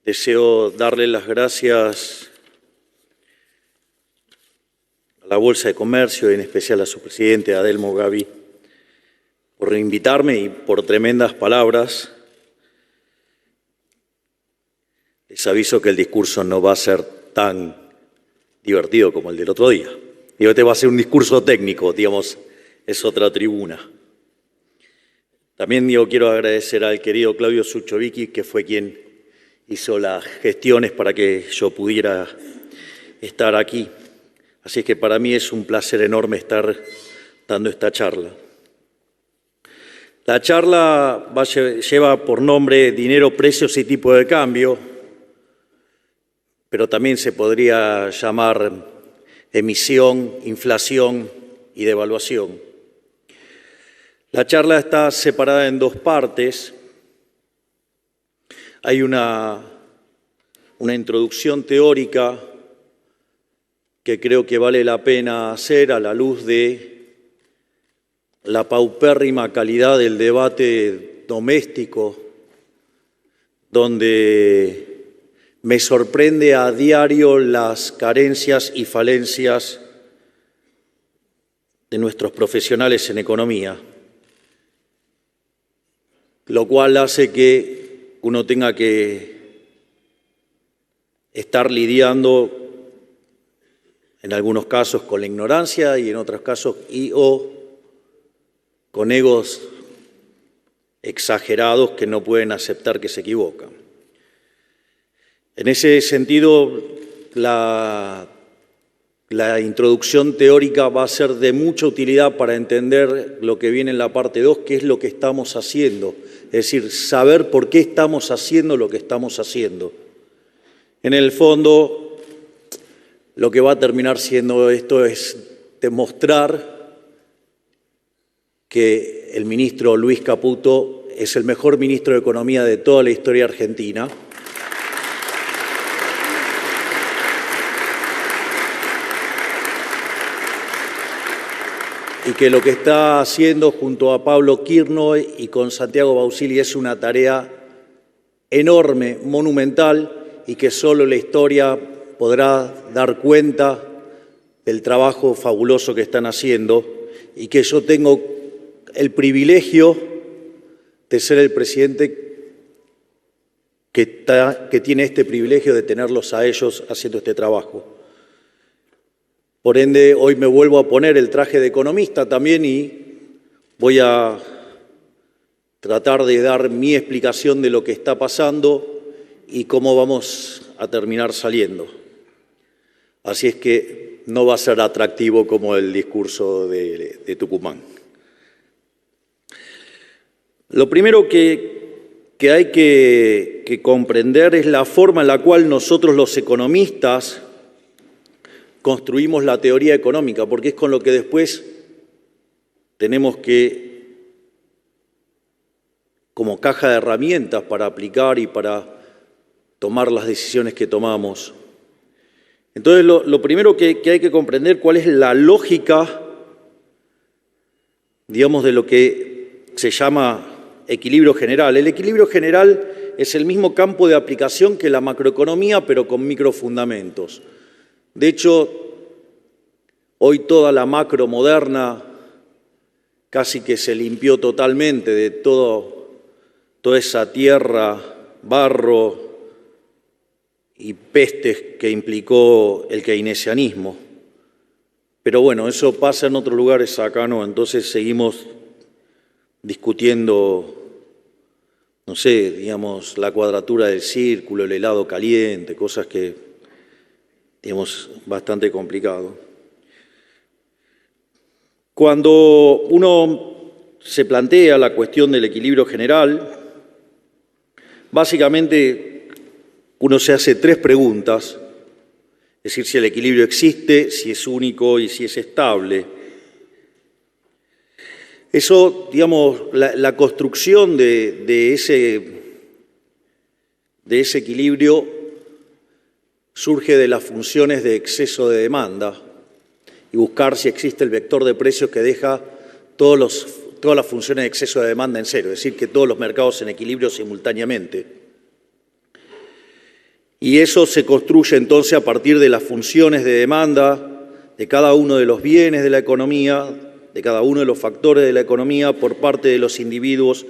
Deseo darle las gracias a la Bolsa de Comercio y en especial a su presidente, Adelmo Gavi, por invitarme y por tremendas palabras. Les aviso que el discurso no va a ser tan divertido como el del otro día. Este va a ser un discurso técnico, es otra tribuna. También quiero agradecer al querido Claudio Suchovicki, que fue quien hizo las gestiones para que yo pudiera estar aquí. Así es que para mí es un placer enorme estar dando esta charla. La charla lleva por nombre Dinero, Precios y Tipo de Cambio, pero también se podría llamar emisión, inflación y devaluación. La charla está separada en dos partes. Hay una introducción teórica que creo que vale la pena hacer a la luz de la paupérrima calidad del debate doméstico, donde me sorprende a diario las carencias y falencias de nuestros profesionales en economía, lo cual hace que uno tenga que estar lidiando en algunos casos con la ignorancia y en otros casos o con egos exagerados que no pueden aceptar que se equivocan. En ese sentido, la introducción teórica va a ser de mucha utilidad para entender lo que viene en la parte 2, qué es lo que estamos haciendo, es decir, saber por qué estamos haciendo lo que estamos haciendo. En el fondo, lo que va a terminar siendo esto es demostrar que el ministro Luis Caputo es el mejor ministro de Economía de toda la historia argentina. Y que lo que está haciendo junto a Pablo Kirchner y con Santiago Bausili es una tarea enorme, monumental, y que solo la historia podrá dar cuenta del trabajo fabuloso que están haciendo, y que yo tengo el privilegio de ser el presidente que tiene este privilegio de tenerlos a ellos haciendo este trabajo. Por ende, hoy me vuelvo a poner el traje de economista también y voy a tratar de dar mi explicación de lo que está pasando y cómo vamos a terminar saliendo. Así es que no va a ser atractivo como el discurso de Tucumán. Lo primero que hay que comprender es la forma en la cual nosotros los economistas construimos la teoría económica, porque es con lo que después tenemos que, como caja de herramientas para aplicar y para tomar las decisiones que tomamos. Entonces, lo primero que hay que comprender cuál es la lógica, de lo que se llama equilibrio general. El equilibrio general es el mismo campo de aplicación que la macroeconomía, pero con microfundamentos. De hecho, hoy toda la macro moderna casi que se limpió totalmente de toda esa tierra, barro y pestes que implicó el keynesianismo. Pero bueno, eso pasa en otros lugares, acá no, entonces seguimos discutiendo, la cuadratura del círculo, el helado caliente, cosas que bastante complicado. Cuando uno se plantea la cuestión del equilibrio general, básicamente uno se hace tres preguntas, es decir, si el equilibrio existe, si es único y si es estable. Eso, la construcción de ese equilibrio surge de las funciones de exceso de demanda y buscar si existe el vector de precios que deja todas las funciones de exceso de demanda en cero, es decir, que todos los mercados en equilibrio simultáneamente. Y eso se construye entonces a partir de las funciones de demanda de cada uno de los bienes de la economía, de cada uno de los factores de la economía por parte de los individuos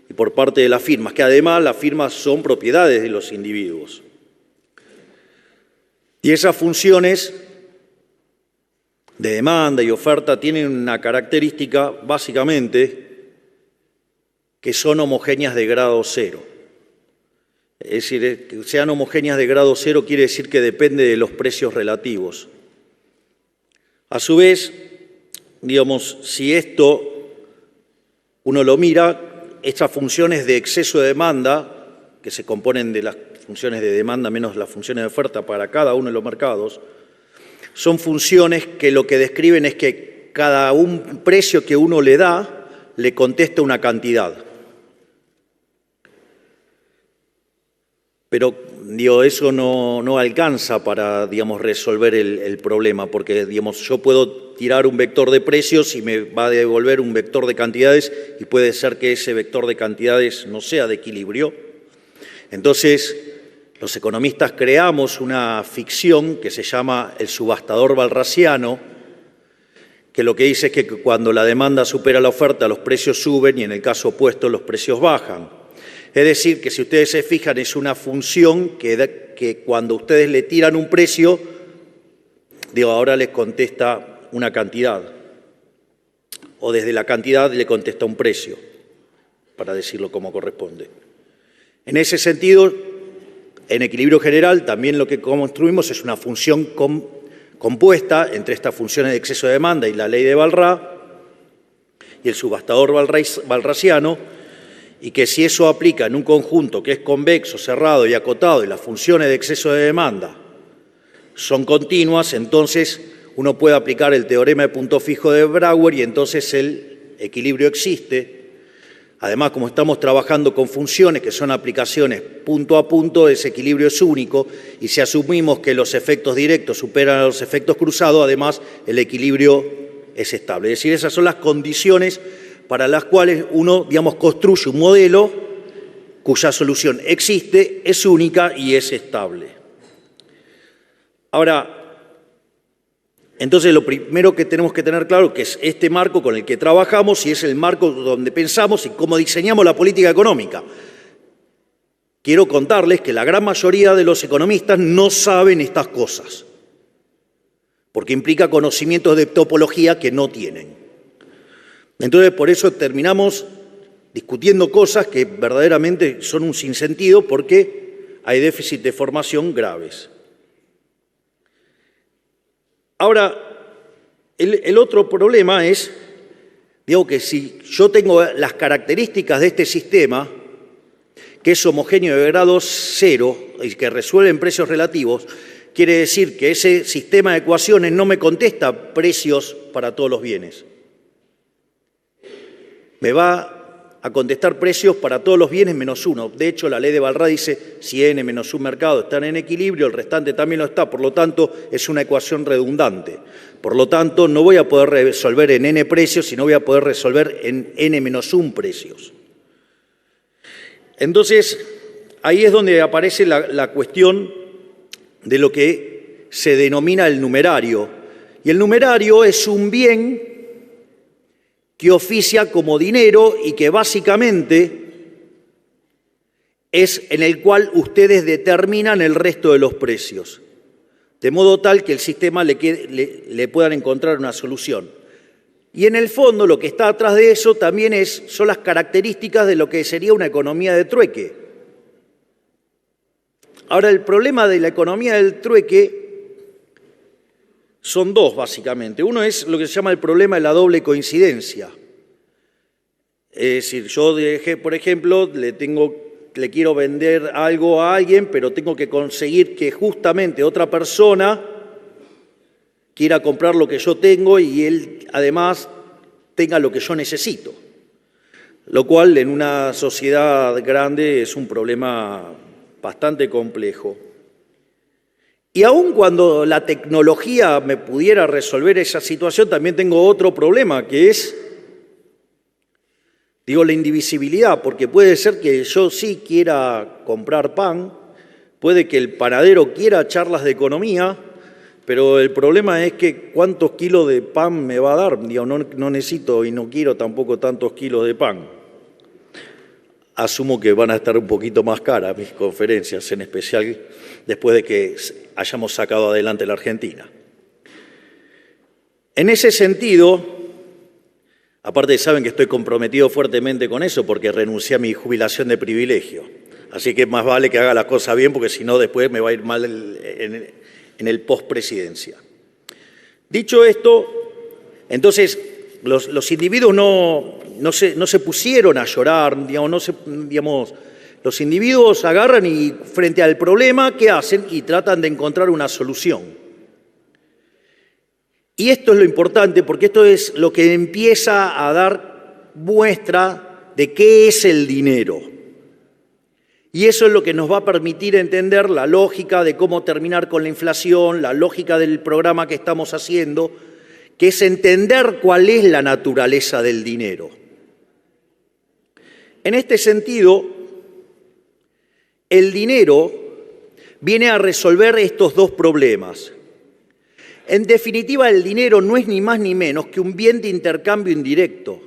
y por parte de las firmas, que además las firmas son propiedades de los individuos. Y esas funciones de demanda y oferta tienen una característica, básicamente, que son homogéneas de grado cero. Es decir, que sean homogéneas de grado cero quiere decir que depende de los precios relativos. A su vez, digamos, si esto uno lo mira, estas funciones de exceso de demanda, que se componen de las funciones de demanda menos las funciones de oferta para cada uno de los mercados, son funciones que lo que describen es que cada un precio que uno le da le contesta una cantidad. Pero eso no alcanza para resolver el problema, porque yo puedo tirar un vector de precios y me va a devolver un vector de cantidades y puede ser que ese vector de cantidades no sea de equilibrio. Entonces, los economistas creamos una ficción que se llama el subastador walrasiano, que lo que dice es que cuando la demanda supera la oferta, los precios suben y en el caso opuesto los precios bajan. Es decir, que si ustedes se fijan, es una función que cuando ustedes le tiran un precio, ahora les contesta una cantidad, o desde la cantidad le contesta un precio, para decirlo como corresponde. En ese sentido, en equilibrio general, también lo que construimos es una función compuesta entre estas funciones de exceso de demanda y la ley de Walras y el subastador walrasiano, y que si eso aplica en un conjunto que es convexo, cerrado y acotado y las funciones de exceso de demanda son continuas, entonces uno puede aplicar el teorema de punto fijo de Brouwer y entonces el equilibrio existe. Además, como estamos trabajando con funciones que son aplicaciones punto a punto, ese equilibrio es único y si asumimos que los efectos directos superan a los efectos cruzados, además el equilibrio es estable. Es decir, esas son las condiciones para las cuales uno, construye un modelo cuya solución existe, es única y es estable. Ahora, entonces lo primero que tenemos que tener claro que es este marco con el que trabajamos y es el marco donde pensamos y cómo diseñamos la política económica. Quiero contarles que la gran mayoría de los economistas no saben estas cosas, porque implica conocimientos de topología que no tienen. Entonces, por eso terminamos discutiendo cosas que verdaderamente son un sinsentido porque hay déficit de formación graves. Ahora, el otro problema es, que si yo tengo las características de este sistema, que es homogéneo de grado cero y que resuelve en precios relativos, quiere decir que ese sistema de ecuaciones no me contesta precios para todos los bienes. Me va a contestar precios para todos los bienes menos uno. De hecho, la ley de Walras dice, si n menos un mercado están en equilibrio, el restante también lo está, por lo tanto, es una ecuación redundante. Por lo tanto, no voy a poder resolver en n precios, sino voy a poder resolver en n menos un precios. Entonces, ahí es donde aparece la cuestión de lo que se denomina el numerario. Y el numerario es un bien que oficia como dinero y que básicamente es en el cual ustedes determinan el resto de los precios, de modo tal que el sistema le puedan encontrar una solución. Y en el fondo lo que está atrás de eso también son las características de lo que sería una economía de trueque. Ahora, el problema de la economía del trueque son dos, básicamente. Uno es lo que se llama el problema de la doble coincidencia. Es decir, yo, por ejemplo, le quiero vender algo a alguien, pero tengo que conseguir que justamente otra persona quiera comprar lo que yo tengo y él, además, tenga lo que yo necesito. Lo cual, en una sociedad grande, es un problema bastante complejo. Y aun cuando la tecnología me pudiera resolver esa situación, también tengo otro problema, que es, la indivisibilidad, porque puede ser que yo sí quiera comprar pan, Puede que el panadero quiera charlas de economía, pero el problema es que cuántos kilos de pan me va a dar. Digo, no necesito y no quiero tampoco tantos kilos de pan. Asumo que van a estar un poquito más caras mis conferencias, en especial después de que hayamos sacado adelante la Argentina. En ese sentido, aparte saben que estoy comprometido fuertemente con eso porque renuncié a mi jubilación de privilegio. Así que más vale que haga las cosas bien porque si no después me va a ir mal en el postpresidencia. Dicho esto, entonces los individuos no se pusieron a llorar, los individuos agarran y frente al problema, ¿qué hacen? Y tratan de encontrar una solución. Y esto es lo importante porque esto es lo que empieza a dar muestra de qué es el dinero. Y eso es lo que nos va a permitir entender la lógica de cómo terminar con la inflación, la lógica del programa que estamos haciendo, que es entender cuál es la naturaleza del dinero. En este sentido, el dinero viene a resolver estos dos problemas. En definitiva, el dinero no es ni más ni menos que un bien de intercambio indirecto.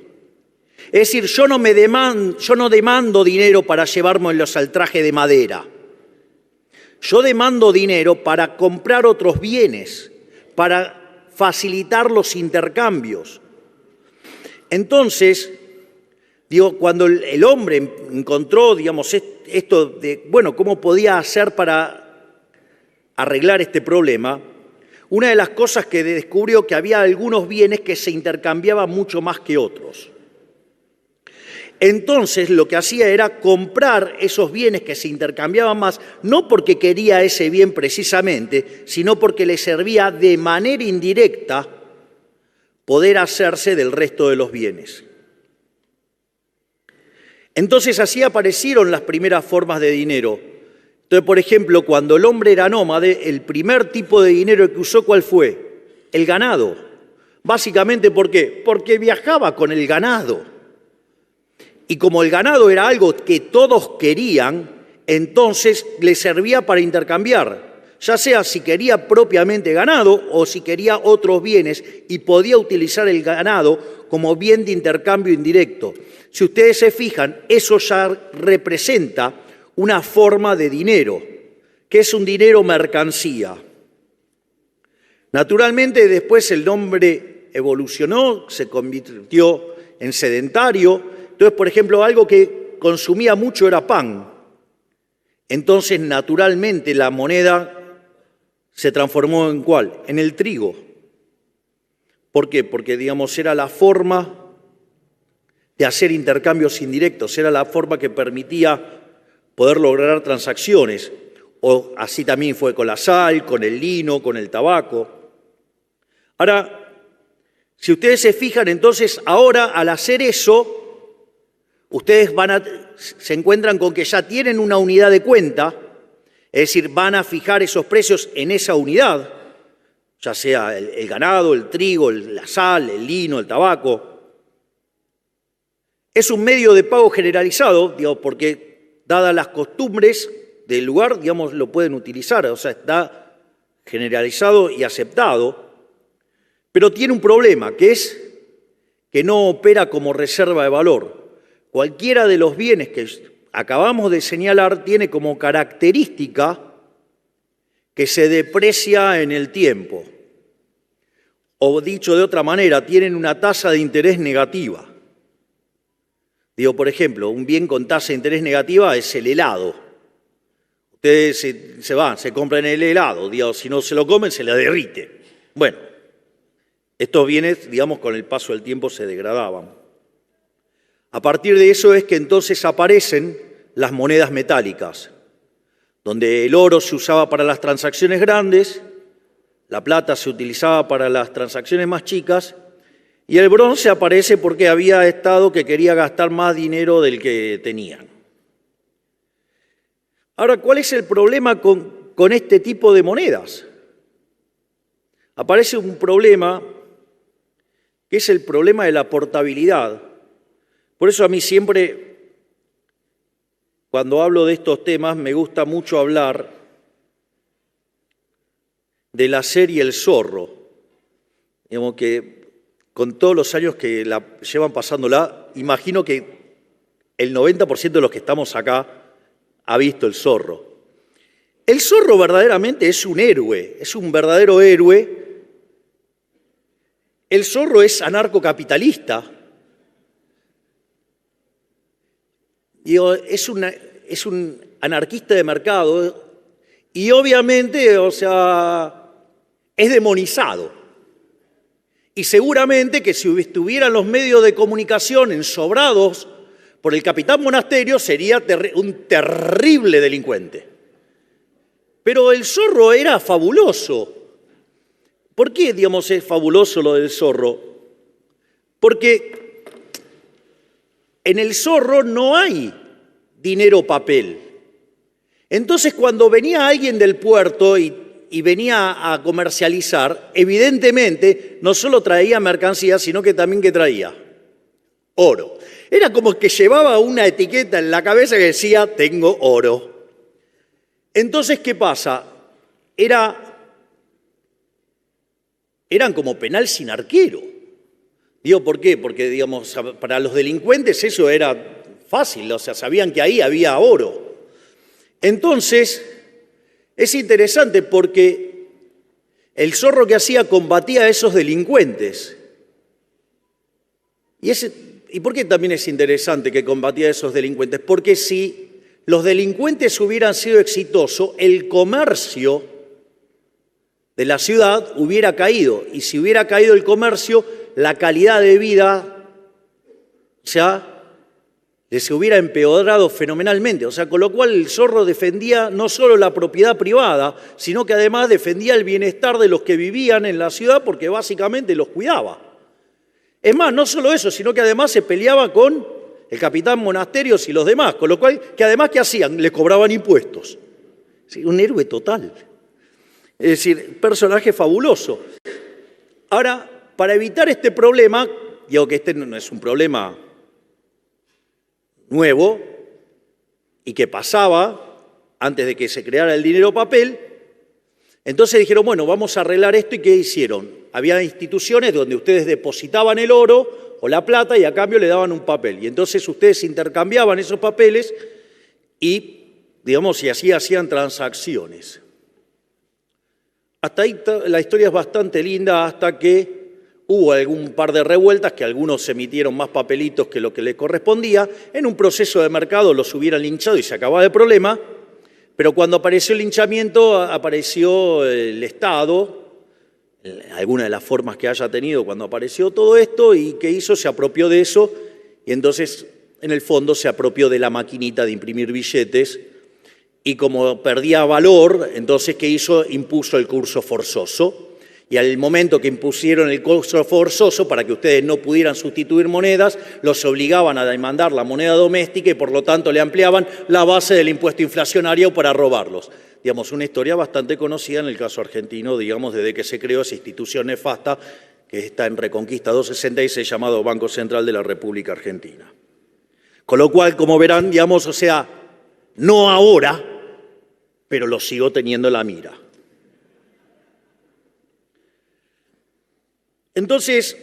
Es decir, yo no demando dinero para llevármelos al traje de madera. Yo demando dinero para comprar otros bienes, para facilitar los intercambios. Entonces, cuando el hombre encontró, esto de, ¿cómo podía hacer para arreglar este problema? Una de las cosas que descubrió que había algunos bienes que se intercambiaban mucho más que otros. Entonces lo que hacía era comprar esos bienes que se intercambiaban más, no porque quería ese bien precisamente, sino porque le servía de manera indirecta poder hacerse del resto de los bienes. Entonces así aparecieron las primeras formas de dinero. Entonces, por ejemplo, cuando el hombre era nómade, el primer tipo de dinero que usó, ¿cuál fue? El ganado. Básicamente, ¿por qué? Porque viajaba con el ganado. Y como el ganado era algo que todos querían, entonces le servía para intercambiar, ya sea si quería propiamente ganado o si quería otros bienes, y podía utilizar el ganado como bien de intercambio indirecto. Si ustedes se fijan, eso ya representa una forma de dinero, que es un dinero mercancía. Naturalmente, después el hombre evolucionó, se convirtió en sedentario. Entonces, por ejemplo, algo que consumía mucho era pan. Entonces, naturalmente, la moneda se transformó ¿en cuál? En el trigo. ¿Por qué? Porque, era la forma de hacer intercambios indirectos, era la forma que permitía poder lograr transacciones. O así también fue con la sal, con el lino, con el tabaco. Ahora, si ustedes se fijan, entonces, ahora al hacer eso, ustedes se encuentran con que ya tienen una unidad de cuenta, es decir, van a fijar esos precios en esa unidad, ya sea el ganado, el trigo, la sal, el lino, el tabaco. Es un medio de pago generalizado, porque dadas las costumbres del lugar, lo pueden utilizar, o sea, está generalizado y aceptado, pero tiene un problema, que es que no opera como reserva de valor. Cualquiera de los bienes que acabamos de señalar tiene como característica que se deprecia en el tiempo. O dicho de otra manera, tienen una tasa de interés negativa. Por ejemplo, un bien con tasa de interés negativa es el helado. Ustedes se compran el helado, si no se lo comen, se le derrite. Bueno, estos bienes, con el paso del tiempo se degradaban. A partir de eso es que entonces aparecen las monedas metálicas, donde el oro se usaba para las transacciones grandes, la plata se utilizaba para las transacciones más chicas, y el bronce aparece porque había estado que quería gastar más dinero del que tenían. Ahora, ¿cuál es el problema con este tipo de monedas? Aparece un problema que es el problema de la portabilidad. Por eso a mí siempre, cuando hablo de estos temas, me gusta mucho hablar de la serie El Zorro. Digamos que con todos los años que la llevan pasándola, imagino que el 90% de los que estamos acá ha visto El Zorro. El Zorro verdaderamente es un héroe, es un verdadero héroe. El Zorro es anarcocapitalista. Digo, es un anarquista de mercado y obviamente, o sea, es demonizado. Y seguramente que si estuvieran los medios de comunicación ensobrados por el capitán Monasterio, sería un terrible delincuente. Pero el Zorro era fabuloso. ¿Por qué, digamos, es fabuloso lo del Zorro? Porque en el Zorro no hay dinero papel. Entonces, cuando venía alguien del puerto y venía a comercializar, evidentemente no solo traía mercancía, sino que también ¿qué traía? Oro. Era como que llevaba una etiqueta en la cabeza que decía, tengo oro. Entonces, ¿qué pasa? Eran como penal sin arquero. Digo, ¿por qué? Porque, digamos, para los delincuentes eso era fácil, o sea, sabían que ahí había oro. Entonces, es interesante porque el Zorro que hacía combatía a esos delincuentes. ¿Y por qué también es interesante que combatía a esos delincuentes? Porque si los delincuentes hubieran sido exitosos, el comercio de la ciudad hubiera caído. Y si hubiera caído el comercio, la calidad de vida, o sea, les hubiera empeorado fenomenalmente. O sea, con lo cual el Zorro defendía no solo la propiedad privada, sino que además defendía el bienestar de los que vivían en la ciudad porque básicamente los cuidaba. Es más, no solo eso, sino que además se peleaba con el capitán Monasterios y los demás, con lo cual, que además, ¿qué hacían? Les cobraban impuestos. Sí, un héroe total. Es decir, personaje fabuloso. Ahora, para evitar este problema, digo que este no es un problema nuevo y que pasaba antes de que se creara el dinero papel, entonces dijeron, bueno, vamos a arreglar esto. ¿Y qué hicieron? Había instituciones donde ustedes depositaban el oro o la plata y a cambio le daban un papel. Y entonces ustedes intercambiaban esos papeles y, digamos, y así hacían transacciones. Hasta ahí la historia es bastante linda hasta que hubo algún par de revueltas, que algunos emitieron más papelitos que lo que les correspondía. En un proceso de mercado los hubieran linchado y se acababa el problema. Pero cuando apareció el linchamiento, apareció el Estado, alguna de las formas que haya tenido cuando apareció todo esto, y ¿qué hizo? Se apropió de eso, y entonces, en el fondo, se apropió de la maquinita de imprimir billetes, y como perdía valor, entonces, ¿qué hizo? Impuso el curso forzoso. Y al momento que impusieron el curso forzoso para que ustedes no pudieran sustituir monedas, los obligaban a demandar la moneda doméstica y por lo tanto le ampliaban la base del impuesto inflacionario para robarlos. Digamos, una historia bastante conocida en el caso argentino, digamos, desde que se creó esa institución nefasta que está en Reconquista 266 llamado Banco Central de la República Argentina. Con lo cual, como verán, digamos, o sea, no ahora, pero lo sigo teniendo en la mira. Entonces,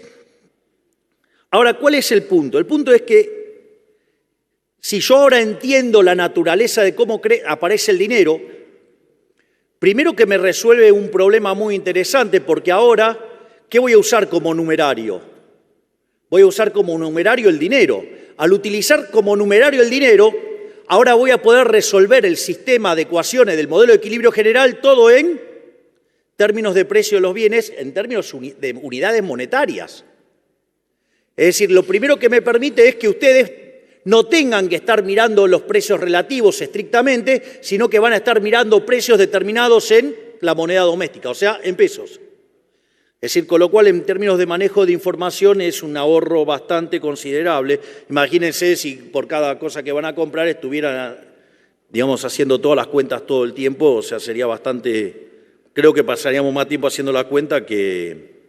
ahora, ¿cuál es el punto? El punto es que si yo ahora entiendo la naturaleza de cómo aparece el dinero, primero que me resuelve un problema muy interesante, porque ahora, ¿qué voy a usar como numerario? Voy a usar como numerario el dinero. Al utilizar como numerario el dinero, ahora voy a poder resolver el sistema de ecuaciones del modelo de equilibrio general todo en términos de precio de los bienes, en términos de unidades monetarias. Es decir, lo primero que me permite es que ustedes no tengan que estar mirando los precios relativos estrictamente, sino que van a estar mirando precios determinados en la moneda doméstica, o sea, en pesos. Es decir, con lo cual, en términos de manejo de información, es un ahorro bastante considerable. Imagínense si por cada cosa que van a comprar estuvieran, digamos, haciendo todas las cuentas todo el tiempo, o sea, sería bastante... Creo que pasaríamos más tiempo haciendo la cuenta que...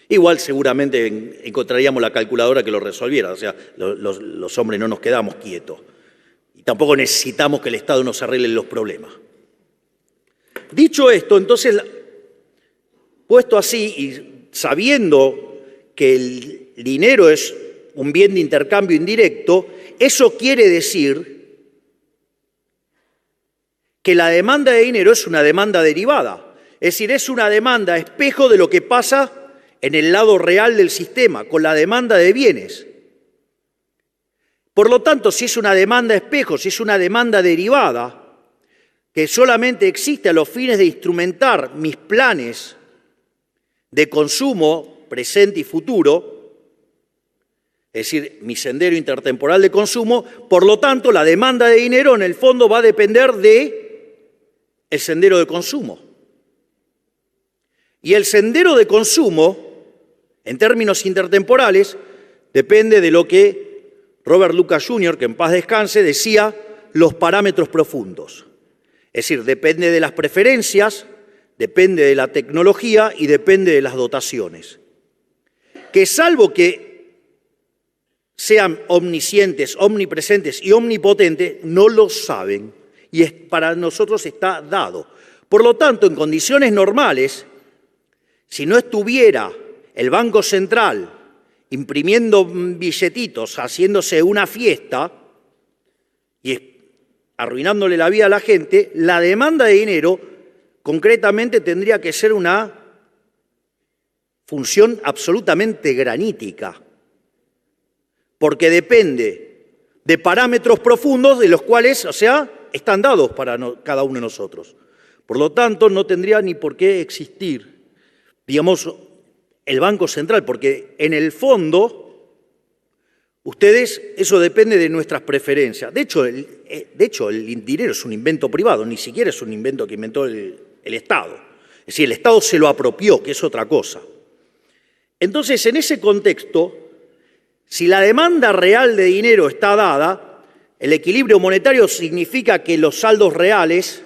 Igual seguramente encontraríamos la calculadora que lo resolviera. O sea, los hombres no nos quedamos quietos. Y tampoco necesitamos que el Estado nos arregle los problemas. Dicho esto, entonces, Puesto así y sabiendo que el dinero es un bien de intercambio indirecto, eso quiere decir que la demanda de dinero es una demanda derivada. Es decir, es una demanda espejo de lo que pasa en el lado real del sistema, con la demanda de bienes. Por lo tanto, si es una demanda espejo, si es una demanda derivada, que solamente existe a los fines de instrumentar mis planes de consumo presente y futuro, es decir, mi sendero intertemporal de consumo, por lo tanto, la demanda de dinero en el fondo va a depender del sendero de consumo. Y el sendero de consumo, en términos intertemporales, depende de lo que Robert Lucas Jr., que en paz descanse, decía, los parámetros profundos. Es decir, depende de las preferencias, depende de la tecnología y depende de las dotaciones. Que salvo que sean omniscientes, omnipresentes y omnipotentes, no lo saben. Y para nosotros está dado. Por lo tanto, en condiciones normales, si no estuviera el Banco Central imprimiendo billetitos, haciéndose una fiesta y arruinándole la vida a la gente, la demanda de dinero concretamente tendría que ser una función absolutamente granítica, porque depende de parámetros profundos de los cuales, o sea, están dados para cada uno de nosotros. Por lo tanto, no tendría ni por qué existir, digamos, el Banco Central, porque en el fondo, eso depende de nuestras preferencias. De hecho, el dinero es un invento privado, ni siquiera es un invento que inventó el Estado. Es decir, el Estado se lo apropió, que es otra cosa. Entonces, en ese contexto, si la demanda real de dinero está dada, el equilibrio monetario significa que los saldos reales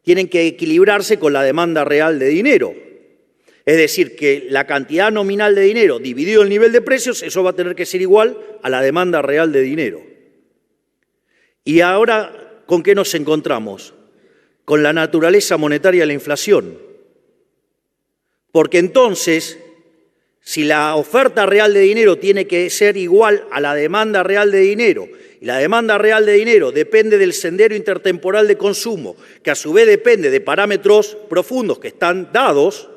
tienen que equilibrarse con la demanda real de dinero. Es decir, que la cantidad nominal de dinero dividido el nivel de precios, eso va a tener que ser igual a la demanda real de dinero. Y ahora, ¿con qué nos encontramos? Con la naturaleza monetaria de la inflación. Porque entonces, si la oferta real de dinero tiene que ser igual a la demanda real de dinero, y la demanda real de dinero depende del sendero intertemporal de consumo, que a su vez depende de parámetros profundos que están dados,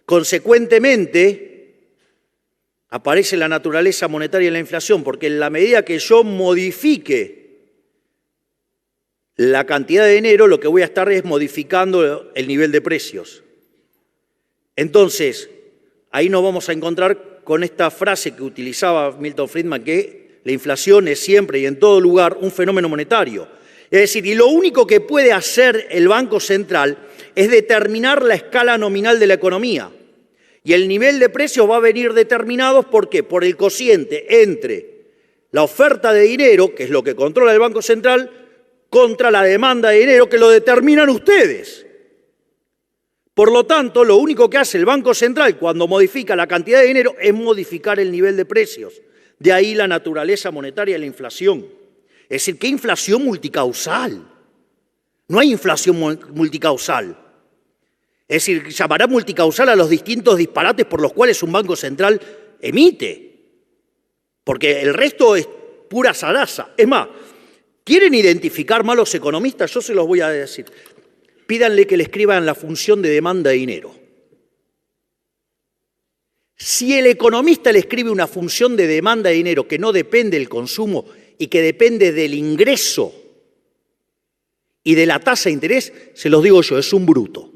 consecuentemente aparece la naturaleza monetaria de la inflación, porque en la medida que yo modifique la cantidad de dinero, lo que voy a estar es modificando el nivel de precios. Entonces, ahí nos vamos a encontrar con esta frase que utilizaba Milton Friedman, que la inflación es siempre y en todo lugar un fenómeno monetario. Es decir, y lo único que puede hacer el Banco Central es determinar la escala nominal de la economía. Y el nivel de precios va a venir determinado, ¿por qué? Por el cociente entre la oferta de dinero, que es lo que controla el Banco Central, contra la demanda de dinero, que lo determinan ustedes. Por lo tanto, lo único que hace el Banco Central cuando modifica la cantidad de dinero es modificar el nivel de precios. De ahí la naturaleza monetaria de la inflación. Es decir, ¿qué inflación multicausal? No hay inflación multicausal. Es decir, llamará multicausal a los distintos disparates por los cuales un Banco Central emite. Porque el resto es pura zaraza. Es más, ¿quieren identificar malos economistas? Yo se los voy a decir. Pídanle que le escriban la función de demanda de dinero. Si el economista le escribe una función de demanda de dinero que no depende del consumo y que depende del ingreso y de la tasa de interés, se los digo yo, es un bruto.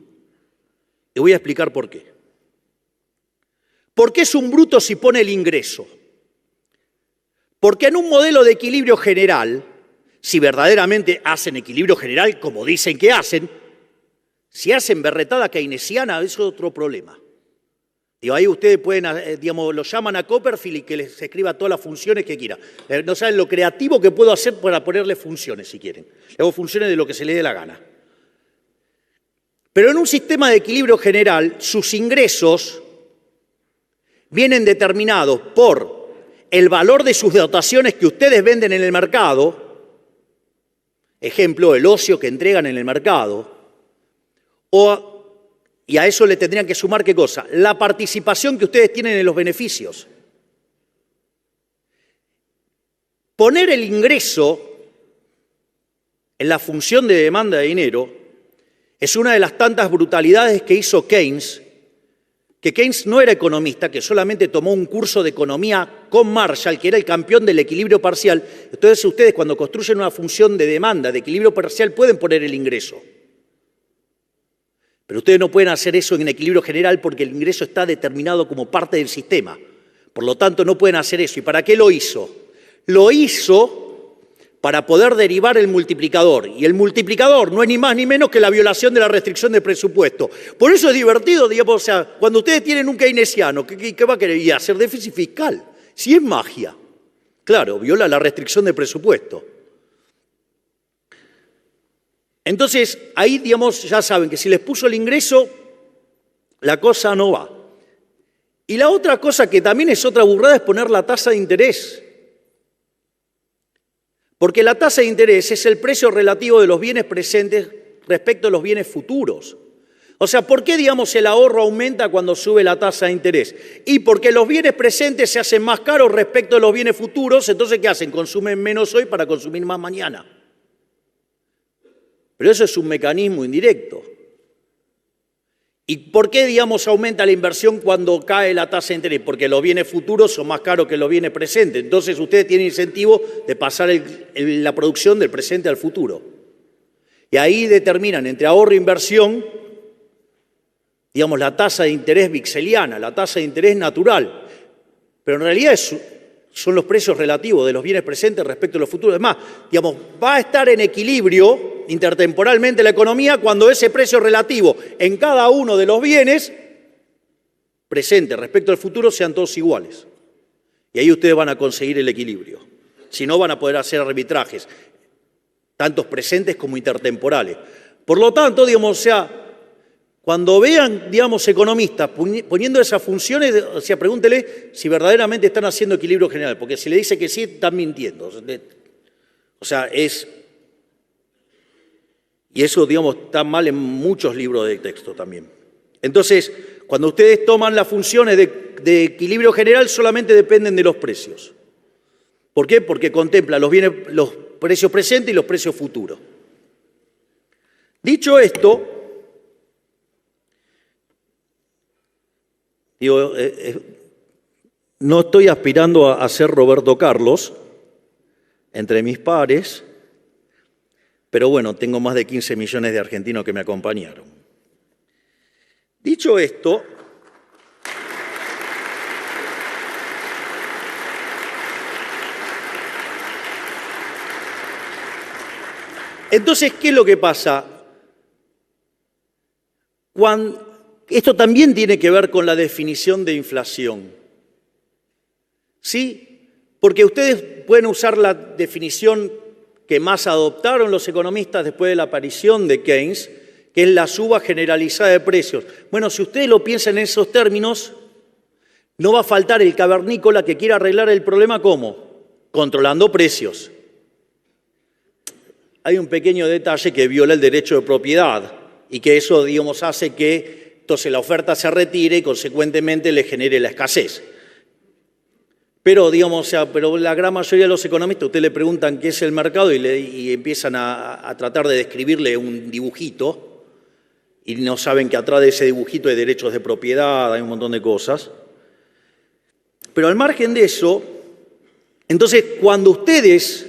Y voy a explicar por qué. ¿Por qué es un bruto si pone el ingreso? Porque en un modelo de equilibrio general, si verdaderamente hacen equilibrio general como dicen que hacen, si hacen berretada keynesiana, eso es otro problema. Digo, ahí ustedes pueden, digamos, lo llaman a Copperfield y que les escriba todas las funciones que quiera. No saben lo creativo que puedo hacer para ponerle funciones, si quieren. Le hago funciones de lo que se le dé la gana. Pero en un sistema de equilibrio general, sus ingresos vienen determinados por el valor de sus dotaciones que ustedes venden en el mercado, ejemplo, el ocio que entregan en el mercado, o Y a eso le tendrían que sumar, ¿qué cosa? La participación que ustedes tienen en los beneficios. Poner el ingreso en la función de demanda de dinero es una de las tantas brutalidades que hizo Keynes, que Keynes no era economista, que solamente tomó un curso de economía con Marshall, que era el campeón del equilibrio parcial. Entonces ustedes cuando construyen una función de demanda, de equilibrio parcial, pueden poner el ingreso. Pero ustedes no pueden hacer eso en equilibrio general porque el ingreso está determinado como parte del sistema. Por lo tanto, no pueden hacer eso. ¿Y para qué lo hizo? Lo hizo para poder derivar el multiplicador. Y el multiplicador no es ni más ni menos que la violación de la restricción de presupuesto. Por eso es divertido, digamos, o sea, cuando ustedes tienen un keynesiano, ¿qué va a querer? Y hacer déficit fiscal. Si es magia. Claro, viola la restricción de presupuesto. Entonces, ahí, digamos, ya saben que si les puso el ingreso, la cosa no va. Y la otra cosa que también es otra burrada es poner la tasa de interés. Porque la tasa de interés es el precio relativo de los bienes presentes respecto a los bienes futuros. O sea, ¿por qué, digamos, el ahorro aumenta cuando sube la tasa de interés? Y porque los bienes presentes se hacen más caros respecto a los bienes futuros, entonces, ¿qué hacen? Consumen menos hoy para consumir más mañana. Pero eso es un mecanismo indirecto. ¿Y por qué, digamos, aumenta la inversión cuando cae la tasa de interés? Porque los bienes futuros son más caros que los bienes presentes. Entonces ustedes tienen incentivo de pasar la producción del presente al futuro. Y ahí determinan entre ahorro e inversión, digamos, la tasa de interés vixeliana, la tasa de interés natural. Pero en realidad son los precios relativos de los bienes presentes respecto a los futuros. Además, digamos, va a estar en equilibrio intertemporalmente la economía cuando ese precio relativo en cada uno de los bienes presentes respecto al futuro sean todos iguales. Y ahí ustedes van a conseguir el equilibrio. Si no, van a poder hacer arbitrajes, tantos presentes como intertemporales. Por lo tanto, digamos, o sea, cuando vean, digamos, economistas poniendo esas funciones, o sea, pregúntele si verdaderamente están haciendo equilibrio general, porque si le dice que sí, están mintiendo. O sea, y eso, digamos, está mal en muchos libros de texto también. Entonces, cuando ustedes toman las funciones de equilibrio general, solamente dependen de los precios. ¿Por qué? Porque contempla los precios presentes y los precios futuros. Dicho esto, digo, no estoy aspirando a ser Roberto Carlos entre mis pares, pero bueno, tengo más de 15 millones de argentinos que me acompañaron. Dicho esto, entonces, ¿qué es lo que pasa? Esto también tiene que ver con la definición de inflación. ¿Sí? Porque ustedes pueden usar la definición que más adoptaron los economistas después de la aparición de Keynes, que es la suba generalizada de precios. Bueno, si ustedes lo piensan en esos términos, no va a faltar el cavernícola que quiera arreglar el problema, ¿cómo? Controlando precios. Hay un pequeño detalle que viola el derecho de propiedad y que eso, digamos, hace que entonces la oferta se retire y consecuentemente le genere la escasez. Pero, digamos, o sea, pero la gran mayoría de los economistas, ustedes le preguntan qué es el mercado y empiezan a tratar de describirle un dibujito y no saben que atrás de ese dibujito hay derechos de propiedad, hay un montón de cosas. Pero al margen de eso, entonces cuando ustedes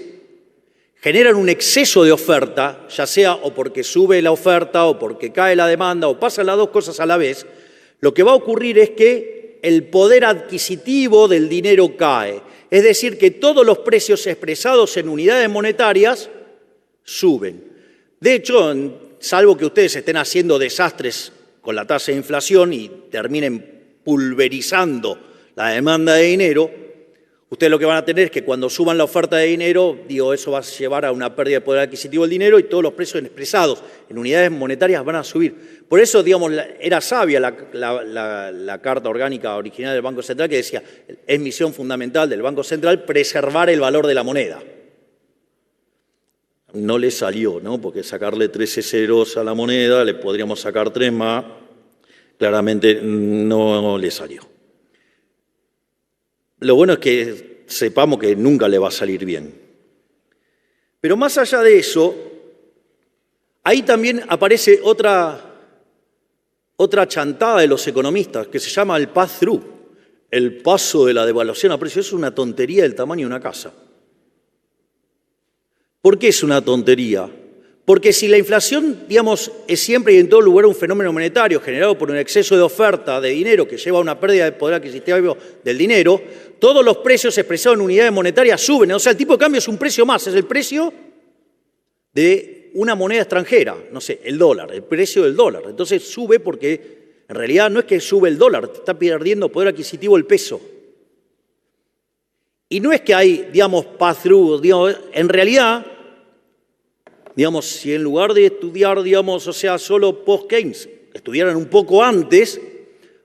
generan un exceso de oferta, ya sea o porque sube la oferta o porque cae la demanda o pasan las dos cosas a la vez, lo que va a ocurrir es que el poder adquisitivo del dinero cae. Es decir, que todos los precios expresados en unidades monetarias suben. De hecho, salvo que ustedes estén haciendo desastres con la tasa de inflación y terminen pulverizando la demanda de dinero, ustedes lo que van a tener es que cuando suban la oferta de dinero, digo, eso va a llevar a una pérdida de poder adquisitivo del dinero y todos los precios expresados en unidades monetarias van a subir. Por eso, digamos, era sabia la Carta Orgánica original del Banco Central que decía, es misión fundamental del Banco Central preservar el valor de la moneda. No le salió, ¿no? Porque sacarle 13 ceros a la moneda, le podríamos sacar 3 más, claramente no le salió. Lo bueno es que sepamos que nunca le va a salir bien. Pero más allá de eso, ahí también aparece otra chantada de los economistas que se llama el pass-through, el paso de la devaluación a precios. Es una tontería del tamaño de una casa. ¿Por qué es una tontería? Porque si la inflación, digamos, es siempre y en todo lugar un fenómeno monetario generado por un exceso de oferta de dinero que lleva a una pérdida de poder adquisitivo del dinero, todos los precios expresados en unidades monetarias suben. O sea, el tipo de cambio es un precio más, es el precio de una moneda extranjera, no sé, el dólar, el precio del dólar. Entonces sube porque en realidad no es que sube el dólar, está perdiendo poder adquisitivo el peso. Y no es que hay, digamos, pass-through, digamos, en realidad, digamos, si en lugar de estudiar, digamos, o sea, solo post-Keynes, estudiaran un poco antes,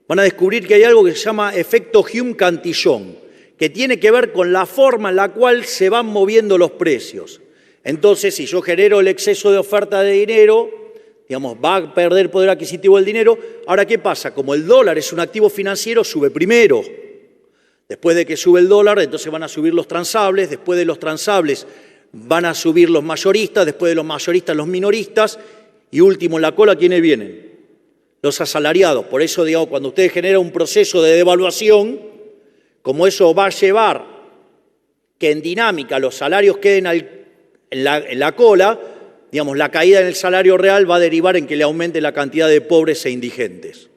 van a descubrir que hay algo que se llama efecto Hume-Cantillon, que tiene que ver con la forma en la cual se van moviendo los precios. Entonces, si yo genero el exceso de oferta de dinero, digamos, va a perder poder adquisitivo el dinero. Ahora, ¿qué pasa? Como el dólar es un activo financiero, sube primero. Después de que sube el dólar, entonces van a subir los transables, después de los transables van a subir los mayoristas, después de los mayoristas los minoristas, y último en la cola, ¿quiénes vienen? Los asalariados. Por eso, digamos, cuando usted genera un proceso de devaluación, como eso va a llevar que en dinámica los salarios queden en la cola, digamos, la caída en el salario real va a derivar en que le aumente la cantidad de pobres e indigentes.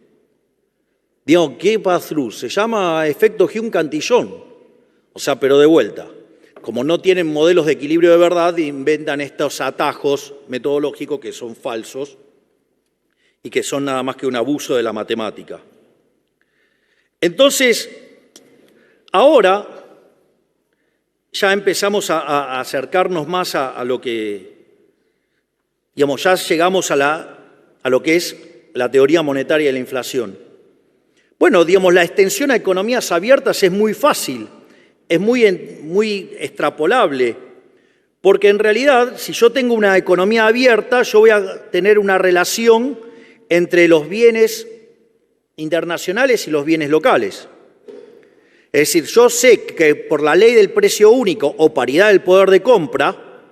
Digamos, ¿qué pass-through? Se llama efecto Hume-Cantillon. O sea, pero de vuelta. Como no tienen modelos de equilibrio de verdad, inventan estos atajos metodológicos que son falsos y que son nada más que un abuso de la matemática. Entonces, ahora ya empezamos a acercarnos más a lo que, digamos, ya llegamos a lo que es la teoría monetaria de la inflación. Bueno, digamos, la extensión a economías abiertas es muy fácil, es muy extrapolable, porque en realidad, si yo tengo una economía abierta, yo voy a tener una relación entre los bienes internacionales y los bienes locales. Es decir, yo sé que por la ley del precio único o paridad del poder de compra,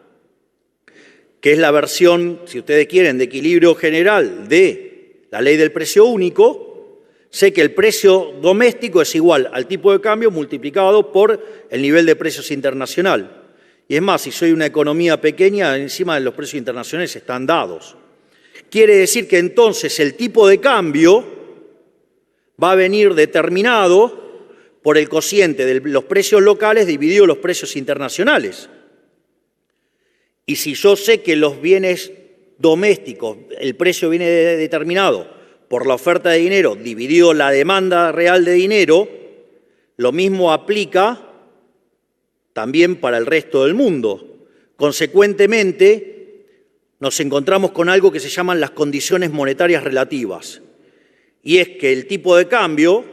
que es la versión, si ustedes quieren, de equilibrio general de la ley del precio único, sé que el precio doméstico es igual al tipo de cambio multiplicado por el nivel de precios internacional. Y es más, si soy una economía pequeña, encima de los precios internacionales están dados. Quiere decir que entonces el tipo de cambio va a venir determinado por el cociente de los precios locales dividido los precios internacionales. Y si yo sé que los bienes domésticos, el precio viene determinado por la oferta de dinero dividido la demanda real de dinero, lo mismo aplica también para el resto del mundo. Consecuentemente, nos encontramos con algo que se llaman las condiciones monetarias relativas. Y es que el tipo de cambio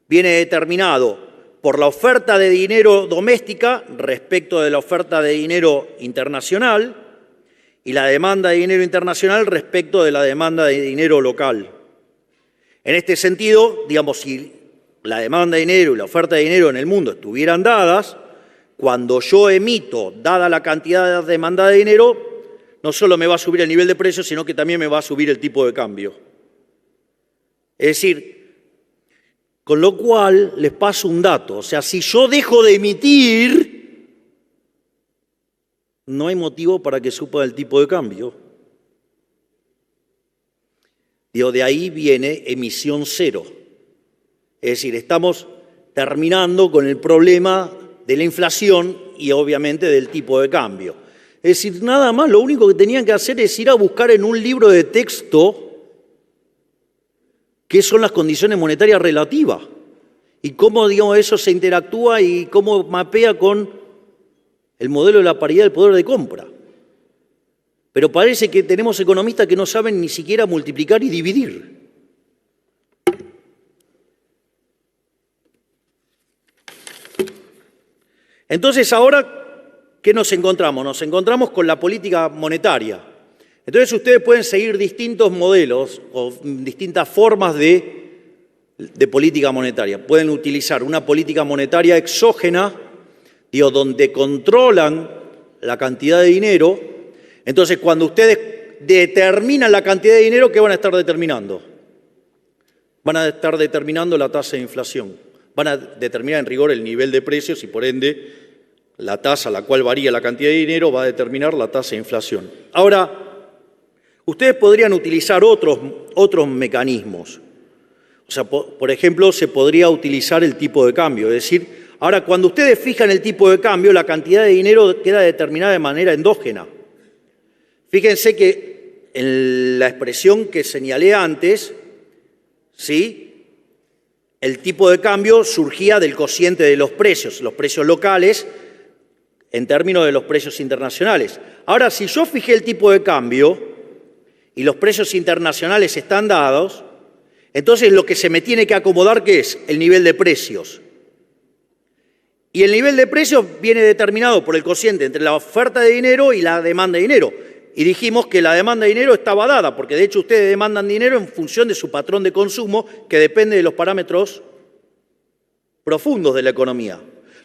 viene determinado por la oferta de dinero doméstica respecto de la oferta de dinero internacional y la demanda de dinero internacional respecto de la demanda de dinero local. En este sentido, digamos, si la demanda de dinero y la oferta de dinero en el mundo estuvieran dadas, cuando yo emito, dada la cantidad de demanda de dinero, no solo me va a subir el nivel de precios, sino que también me va a subir el tipo de cambio. Es decir, con lo cual les paso un dato. O sea, si yo dejo de emitir, no hay motivo para que suba el tipo de cambio. Digo, de ahí viene emisión cero. Es decir, estamos terminando con el problema de la inflación y obviamente del tipo de cambio. Es decir, nada más, lo único que tenían que hacer es ir a buscar en un libro de texto qué son las condiciones monetarias relativas y cómo, digamos, eso se interactúa y cómo mapea con el modelo de la paridad del poder de compra. Pero parece que tenemos economistas que no saben ni siquiera multiplicar y dividir. Entonces, ahora, ¿qué nos encontramos? Nos encontramos con la política monetaria. Entonces ustedes pueden seguir distintos modelos o distintas formas de política monetaria. Pueden utilizar una política monetaria exógena, digo, donde controlan la cantidad de dinero. Entonces, cuando ustedes determinan la cantidad de dinero, ¿qué van a estar determinando? Van a estar determinando la tasa de inflación. Van a determinar en rigor el nivel de precios y, por ende, la tasa a la cual varía la cantidad de dinero va a determinar la tasa de inflación. Ahora, ustedes podrían utilizar otros mecanismos. O sea, por ejemplo, se podría utilizar el tipo de cambio. Es decir, ahora, cuando ustedes fijan el tipo de cambio, la cantidad de dinero queda determinada de manera endógena. Fíjense que en la expresión que señalé antes, ¿sí?, el tipo de cambio surgía del cociente de los precios locales, en términos de los precios internacionales. Ahora, si yo fijé el tipo de cambio y los precios internacionales están dados, entonces lo que se me tiene que acomodar, ¿qué es? El nivel de precios. Y el nivel de precios viene determinado por el cociente entre la oferta de dinero y la demanda de dinero. Y dijimos que la demanda de dinero estaba dada, porque de hecho ustedes demandan dinero en función de su patrón de consumo, que depende de los parámetros profundos de la economía.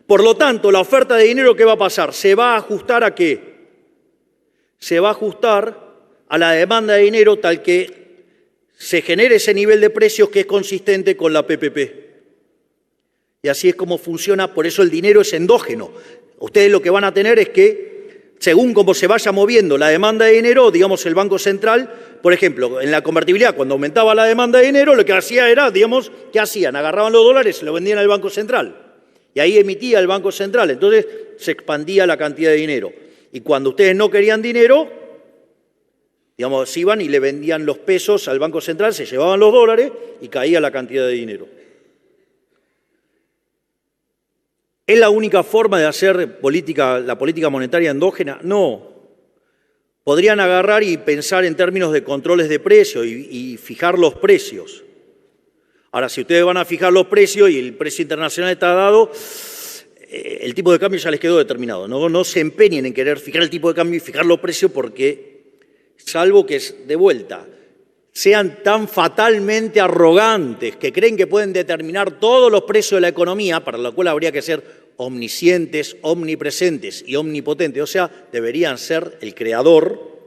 Por lo tanto, la oferta de dinero, ¿qué va a pasar? ¿Se va a ajustar a qué? Se va a ajustar a la demanda de dinero tal que se genere ese nivel de precios que es consistente con la PPP. Y así es como funciona, por eso el dinero es endógeno. Ustedes lo que van a tener es que, según cómo se vaya moviendo la demanda de dinero, digamos, el Banco Central, por ejemplo, en la convertibilidad, cuando aumentaba la demanda de dinero, lo que hacía era, digamos, ¿qué hacían? Agarraban los dólares y se los vendían al Banco Central. Y ahí emitía el Banco Central. Entonces se expandía la cantidad de dinero. Y cuando ustedes no querían dinero, digamos, iban y le vendían los pesos al Banco Central, se llevaban los dólares y caía la cantidad de dinero. ¿Es la única forma de hacer la política monetaria endógena? No. Podrían agarrar y pensar en términos de controles de precios y fijar los precios. Ahora, si ustedes van a fijar los precios y el precio internacional está dado, el tipo de cambio ya les quedó determinado. No se empeñen en querer fijar el tipo de cambio y fijar los precios porque, salvo que de vuelta, sean tan fatalmente arrogantes que creen que pueden determinar todos los precios de la economía, para lo cual habría que ser omniscientes, omnipresentes y omnipotentes, o sea, deberían ser el creador.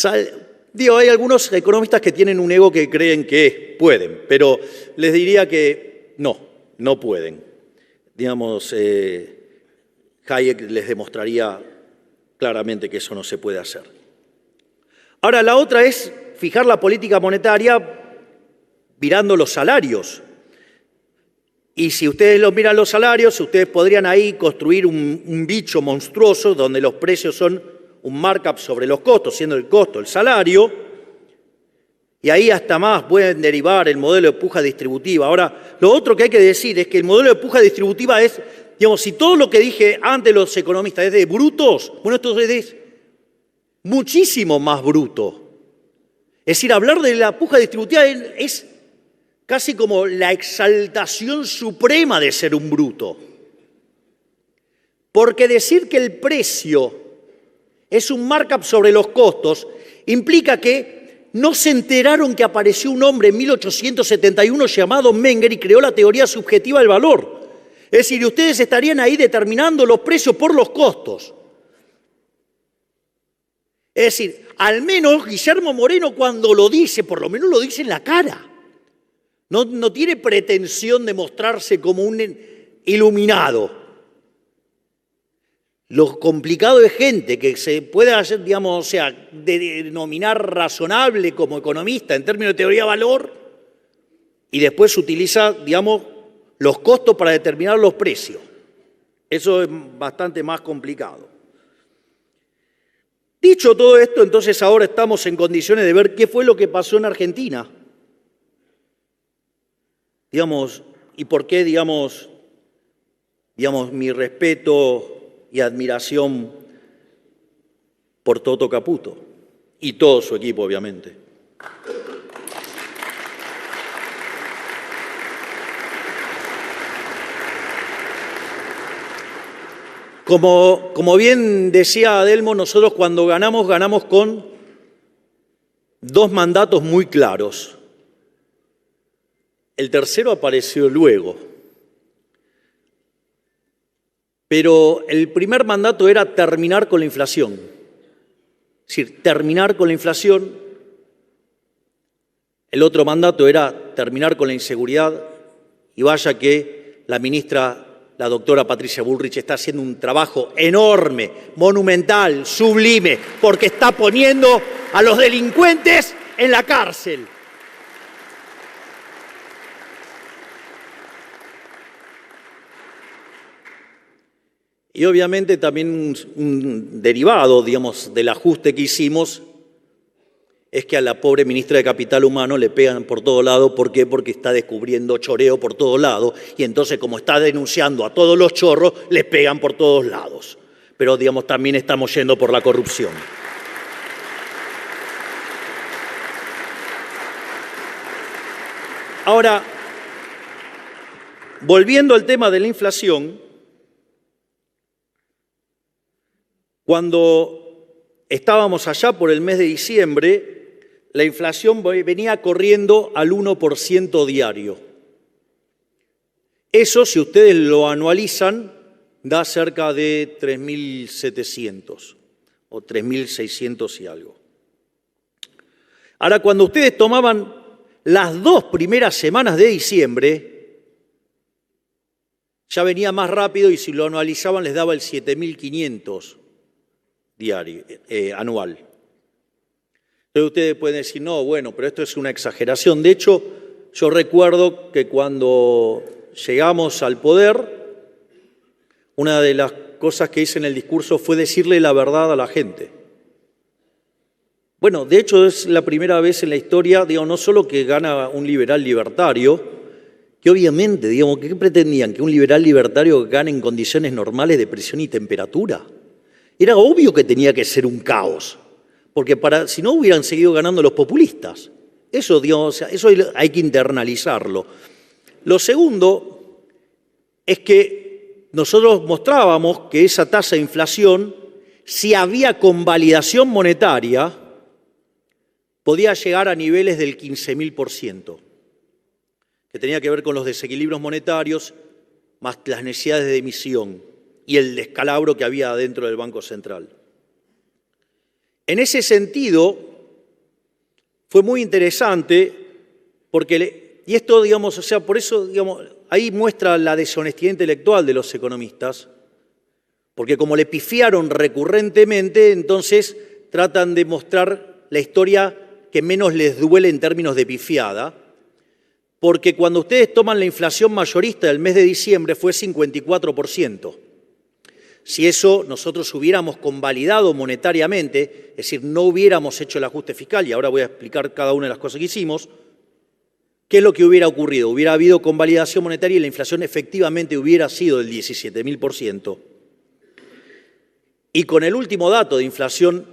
Hay algunos economistas que tienen un ego que creen que pueden, pero les diría que no pueden. Digamos, Hayek les demostraría claramente que eso no se puede hacer. Ahora, la otra es fijar la política monetaria mirando los salarios. Y si ustedes los miran los salarios, ustedes podrían ahí construir un bicho monstruoso donde los precios son un markup sobre los costos, siendo el costo el salario, y ahí hasta más pueden derivar el modelo de puja distributiva. Ahora, lo otro que hay que decir es que el modelo de puja distributiva es, digamos, si todo lo que dije antes los economistas es de brutos, bueno, esto es muchísimo más bruto. Es decir, hablar de la puja distributiva es casi como la exaltación suprema de ser un bruto. Porque decir que el precio es un markup sobre los costos implica que no se enteraron que apareció un hombre en 1871 llamado Menger y creó la teoría subjetiva del valor. Es decir, ustedes estarían ahí determinando los precios por los costos. Es decir, al menos Guillermo Moreno cuando lo dice, por lo menos lo dice en la cara. No tiene pretensión de mostrarse como un iluminado. Lo complicado es gente que se puede hacer, digamos, o sea, denominar razonable como economista en términos de teoría de valor y después utiliza, digamos, los costos para determinar los precios. Eso es bastante más complicado. Dicho todo esto, entonces ahora estamos en condiciones de ver qué fue lo que pasó en Argentina. Digamos, y por qué, digamos, mi respeto y admiración por Toto Caputo y todo su equipo, obviamente. Como bien decía Adelmo, nosotros cuando ganamos, ganamos con dos mandatos muy claros. El tercero apareció luego. Pero el primer mandato era terminar con la inflación. Es decir, terminar con la inflación. El otro mandato era terminar con la inseguridad. Y vaya que la ministra, la doctora Patricia Bullrich, está haciendo un trabajo enorme, monumental, sublime, porque está poniendo a los delincuentes en la cárcel. Y obviamente también un derivado, digamos, del ajuste que hicimos es que a la pobre ministra de Capital Humano le pegan por todo lado. ¿Por qué? Porque está descubriendo choreo por todo lado y entonces como está denunciando a todos los chorros, le pegan por todos lados. Pero, digamos, también estamos yendo por la corrupción. Ahora, volviendo al tema de la inflación, cuando estábamos allá por el mes de diciembre, la inflación venía corriendo al 1% diario. Eso, si ustedes lo anualizan, da cerca de 3.700 o 3.600 y algo. Ahora, cuando ustedes tomaban las 2 primeras semanas de diciembre, ya venía más rápido y si lo anualizaban les daba el 7.500 diario, anual. Entonces ustedes pueden decir, no, bueno, pero esto es una exageración. De hecho, yo recuerdo que cuando llegamos al poder, una de las cosas que hice en el discurso fue decirle la verdad a la gente. Bueno, de hecho es la primera vez en la historia, digo, no solo que gana un liberal libertario, que obviamente, digamos, ¿qué pretendían? ¿Que un liberal libertario gane en condiciones normales de presión y temperatura? Era obvio que tenía que ser un caos, porque si no hubieran seguido ganando los populistas. Eso, digamos, eso hay que internalizarlo. Lo segundo es que nosotros mostrábamos que esa tasa de inflación, si había convalidación monetaria, podía llegar a niveles del 15.000%, que tenía que ver con los desequilibrios monetarios más las necesidades de emisión y el descalabro que había dentro del Banco Central. En ese sentido, fue muy interesante porque, y esto, digamos, o sea, por eso, digamos, ahí muestra la deshonestidad intelectual de los economistas, porque como le pifiaron recurrentemente, entonces tratan de mostrar la historia que menos les duele en términos de pifiada, porque cuando ustedes toman la inflación mayorista del mes de diciembre fue 54%. Si eso nosotros hubiéramos convalidado monetariamente, es decir, no hubiéramos hecho el ajuste fiscal, y ahora voy a explicar cada una de las cosas que hicimos, ¿qué es lo que hubiera ocurrido? Hubiera habido convalidación monetaria y la inflación efectivamente hubiera sido del 17.000%. Y con el último dato de inflación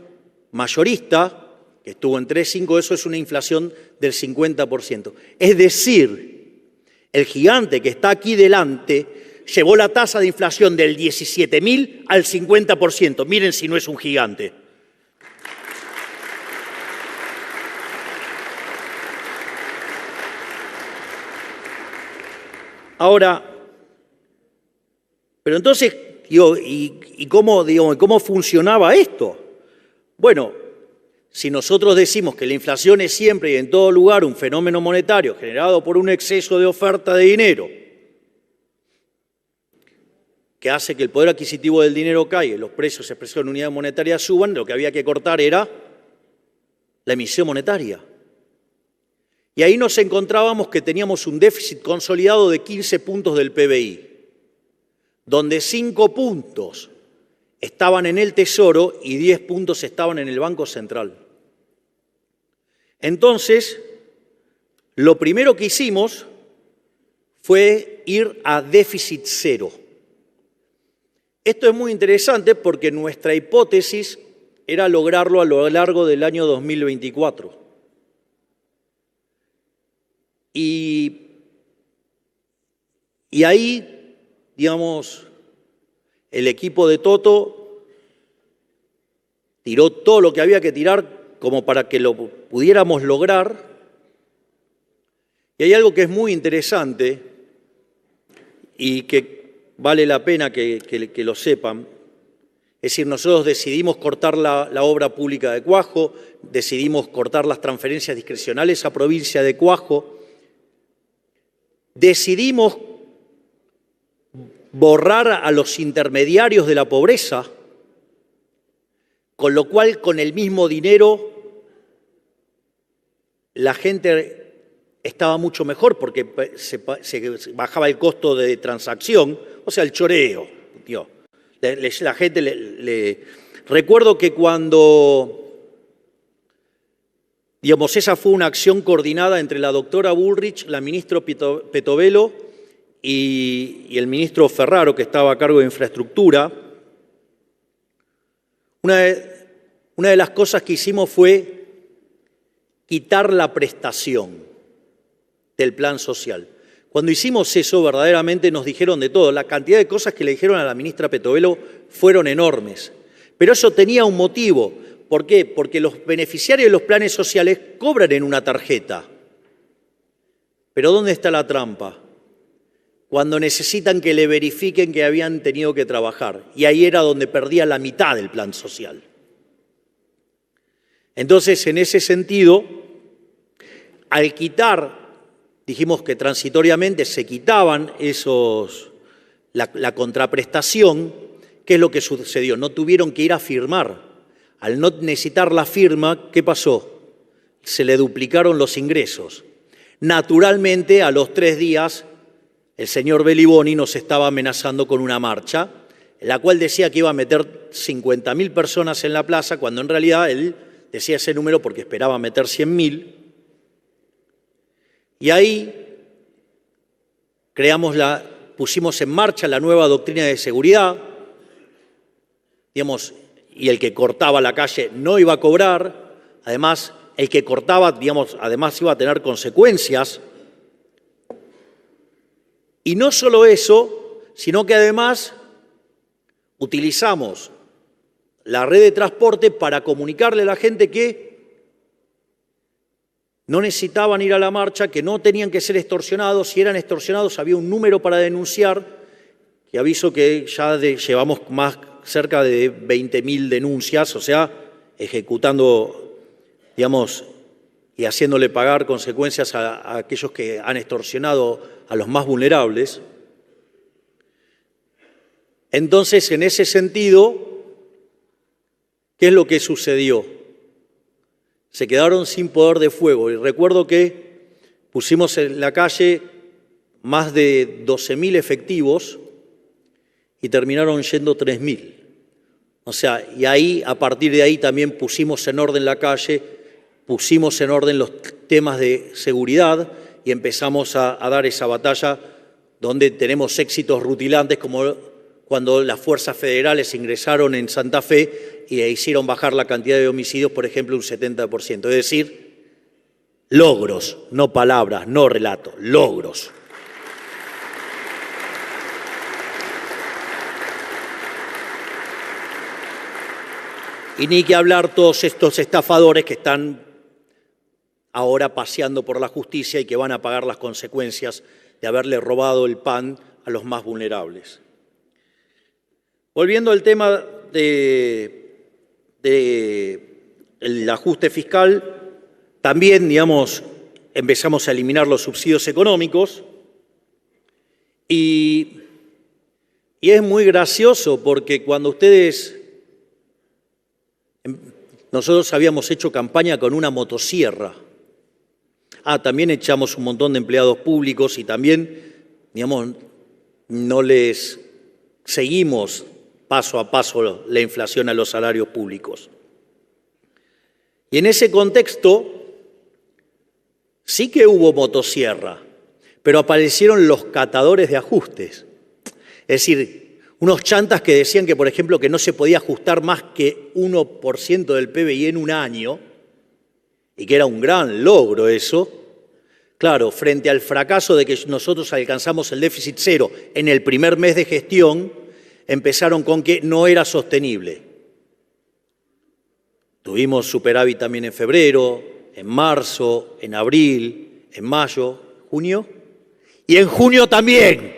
mayorista, que estuvo en 3,5, eso es una inflación del 50%. Es decir, el gigante que está aquí delante llevó la tasa de inflación del 17.000 al 50%. Miren si no es un gigante. Ahora, pero entonces, ¿cómo funcionaba esto? Bueno, si nosotros decimos que la inflación es siempre y en todo lugar un fenómeno monetario generado por un exceso de oferta de dinero, que hace que el poder adquisitivo del dinero caiga y los precios expresados en unidad monetaria suban, lo que había que cortar era la emisión monetaria. Y ahí nos encontrábamos que teníamos un déficit consolidado de 15 puntos del PBI, donde 5 puntos estaban en el Tesoro y 10 puntos estaban en el Banco Central. Entonces, lo primero que hicimos fue ir a déficit cero. Esto es muy interesante porque nuestra hipótesis era lograrlo a lo largo del año 2024. Y ahí, digamos, el equipo de Toto tiró todo lo que había que tirar como para que lo pudiéramos lograr. Y hay algo que es muy interesante y que vale la pena que lo sepan. Es decir, nosotros decidimos cortar la obra pública de Cuajo, decidimos cortar las transferencias discrecionales a provincia de Cuajo, decidimos borrar a los intermediarios de la pobreza, con lo cual con el mismo dinero la gente estaba mucho mejor porque se bajaba el costo de transacción, o sea, el choreo. Tío. La gente Recuerdo que cuando, digamos, esa fue una acción coordinada entre la doctora Bullrich, la ministra Petovelo y el ministro Ferraro, que estaba a cargo de infraestructura. Una de las cosas que hicimos fue quitar la prestación del plan social. Cuando hicimos eso, verdaderamente nos dijeron de todo. La cantidad de cosas que le dijeron a la ministra Petovelo fueron enormes. Pero eso tenía un motivo. ¿Por qué? Porque los beneficiarios de los planes sociales cobran en una tarjeta. Pero ¿dónde está la trampa? Cuando necesitan que le verifiquen que habían tenido que trabajar. Y ahí era donde perdía la mitad del plan social. Entonces, en ese sentido, al quitar, dijimos que transitoriamente se quitaban la contraprestación. ¿Qué es lo que sucedió? No tuvieron que ir a firmar. Al no necesitar la firma, ¿qué pasó? Se le duplicaron los ingresos. Naturalmente, a los 3 días, el señor Beliboni nos estaba amenazando con una marcha, en la cual decía que iba a meter 50.000 personas en la plaza, cuando en realidad él decía ese número porque esperaba meter 100.000. Y ahí pusimos en marcha la nueva doctrina de seguridad, digamos, y el que cortaba la calle no iba a cobrar, además el que cortaba, digamos, además iba a tener consecuencias. Y no solo eso, sino que además utilizamos la red de transporte para comunicarle a la gente que no necesitaban ir a la marcha, que no tenían que ser extorsionados. Si eran extorsionados había un número para denunciar, que aviso que ya llevamos cerca de 20.000 denuncias, o sea, ejecutando, digamos, y haciéndole pagar consecuencias a aquellos que han extorsionado a los más vulnerables. Entonces, en ese sentido, ¿qué es lo que sucedió? Se quedaron sin poder de fuego. Y recuerdo que pusimos en la calle más de 12.000 efectivos y terminaron yendo 3.000. O sea, y ahí, a partir de ahí también pusimos en orden la calle, pusimos en orden los temas de seguridad y empezamos a dar esa batalla donde tenemos éxitos rutilantes como cuando las fuerzas federales ingresaron en Santa Fe y hicieron bajar la cantidad de homicidios, por ejemplo, un 70%. Es decir, logros, no palabras, no relatos, logros. Y ni que hablar todos estos estafadores que están ahora paseando por la justicia y que van a pagar las consecuencias de haberle robado el pan a los más vulnerables. Volviendo al tema del ajuste fiscal, también, digamos, empezamos a eliminar los subsidios económicos y es muy gracioso porque cuando nosotros habíamos hecho campaña con una motosierra. También echamos un montón de empleados públicos y también, digamos, no les seguimos paso a paso la inflación a los salarios públicos. Y en ese contexto sí que hubo motosierra, pero aparecieron los catadores de ajustes. Es decir, unos chantas que decían que, por ejemplo, que no se podía ajustar más que 1% del PBI en un año, y que era un gran logro eso. Claro, frente al fracaso de que nosotros alcanzamos el déficit cero en el primer mes de gestión, empezaron con que no era sostenible. Tuvimos superávit también en febrero, en marzo, en abril, en mayo, junio y en junio también,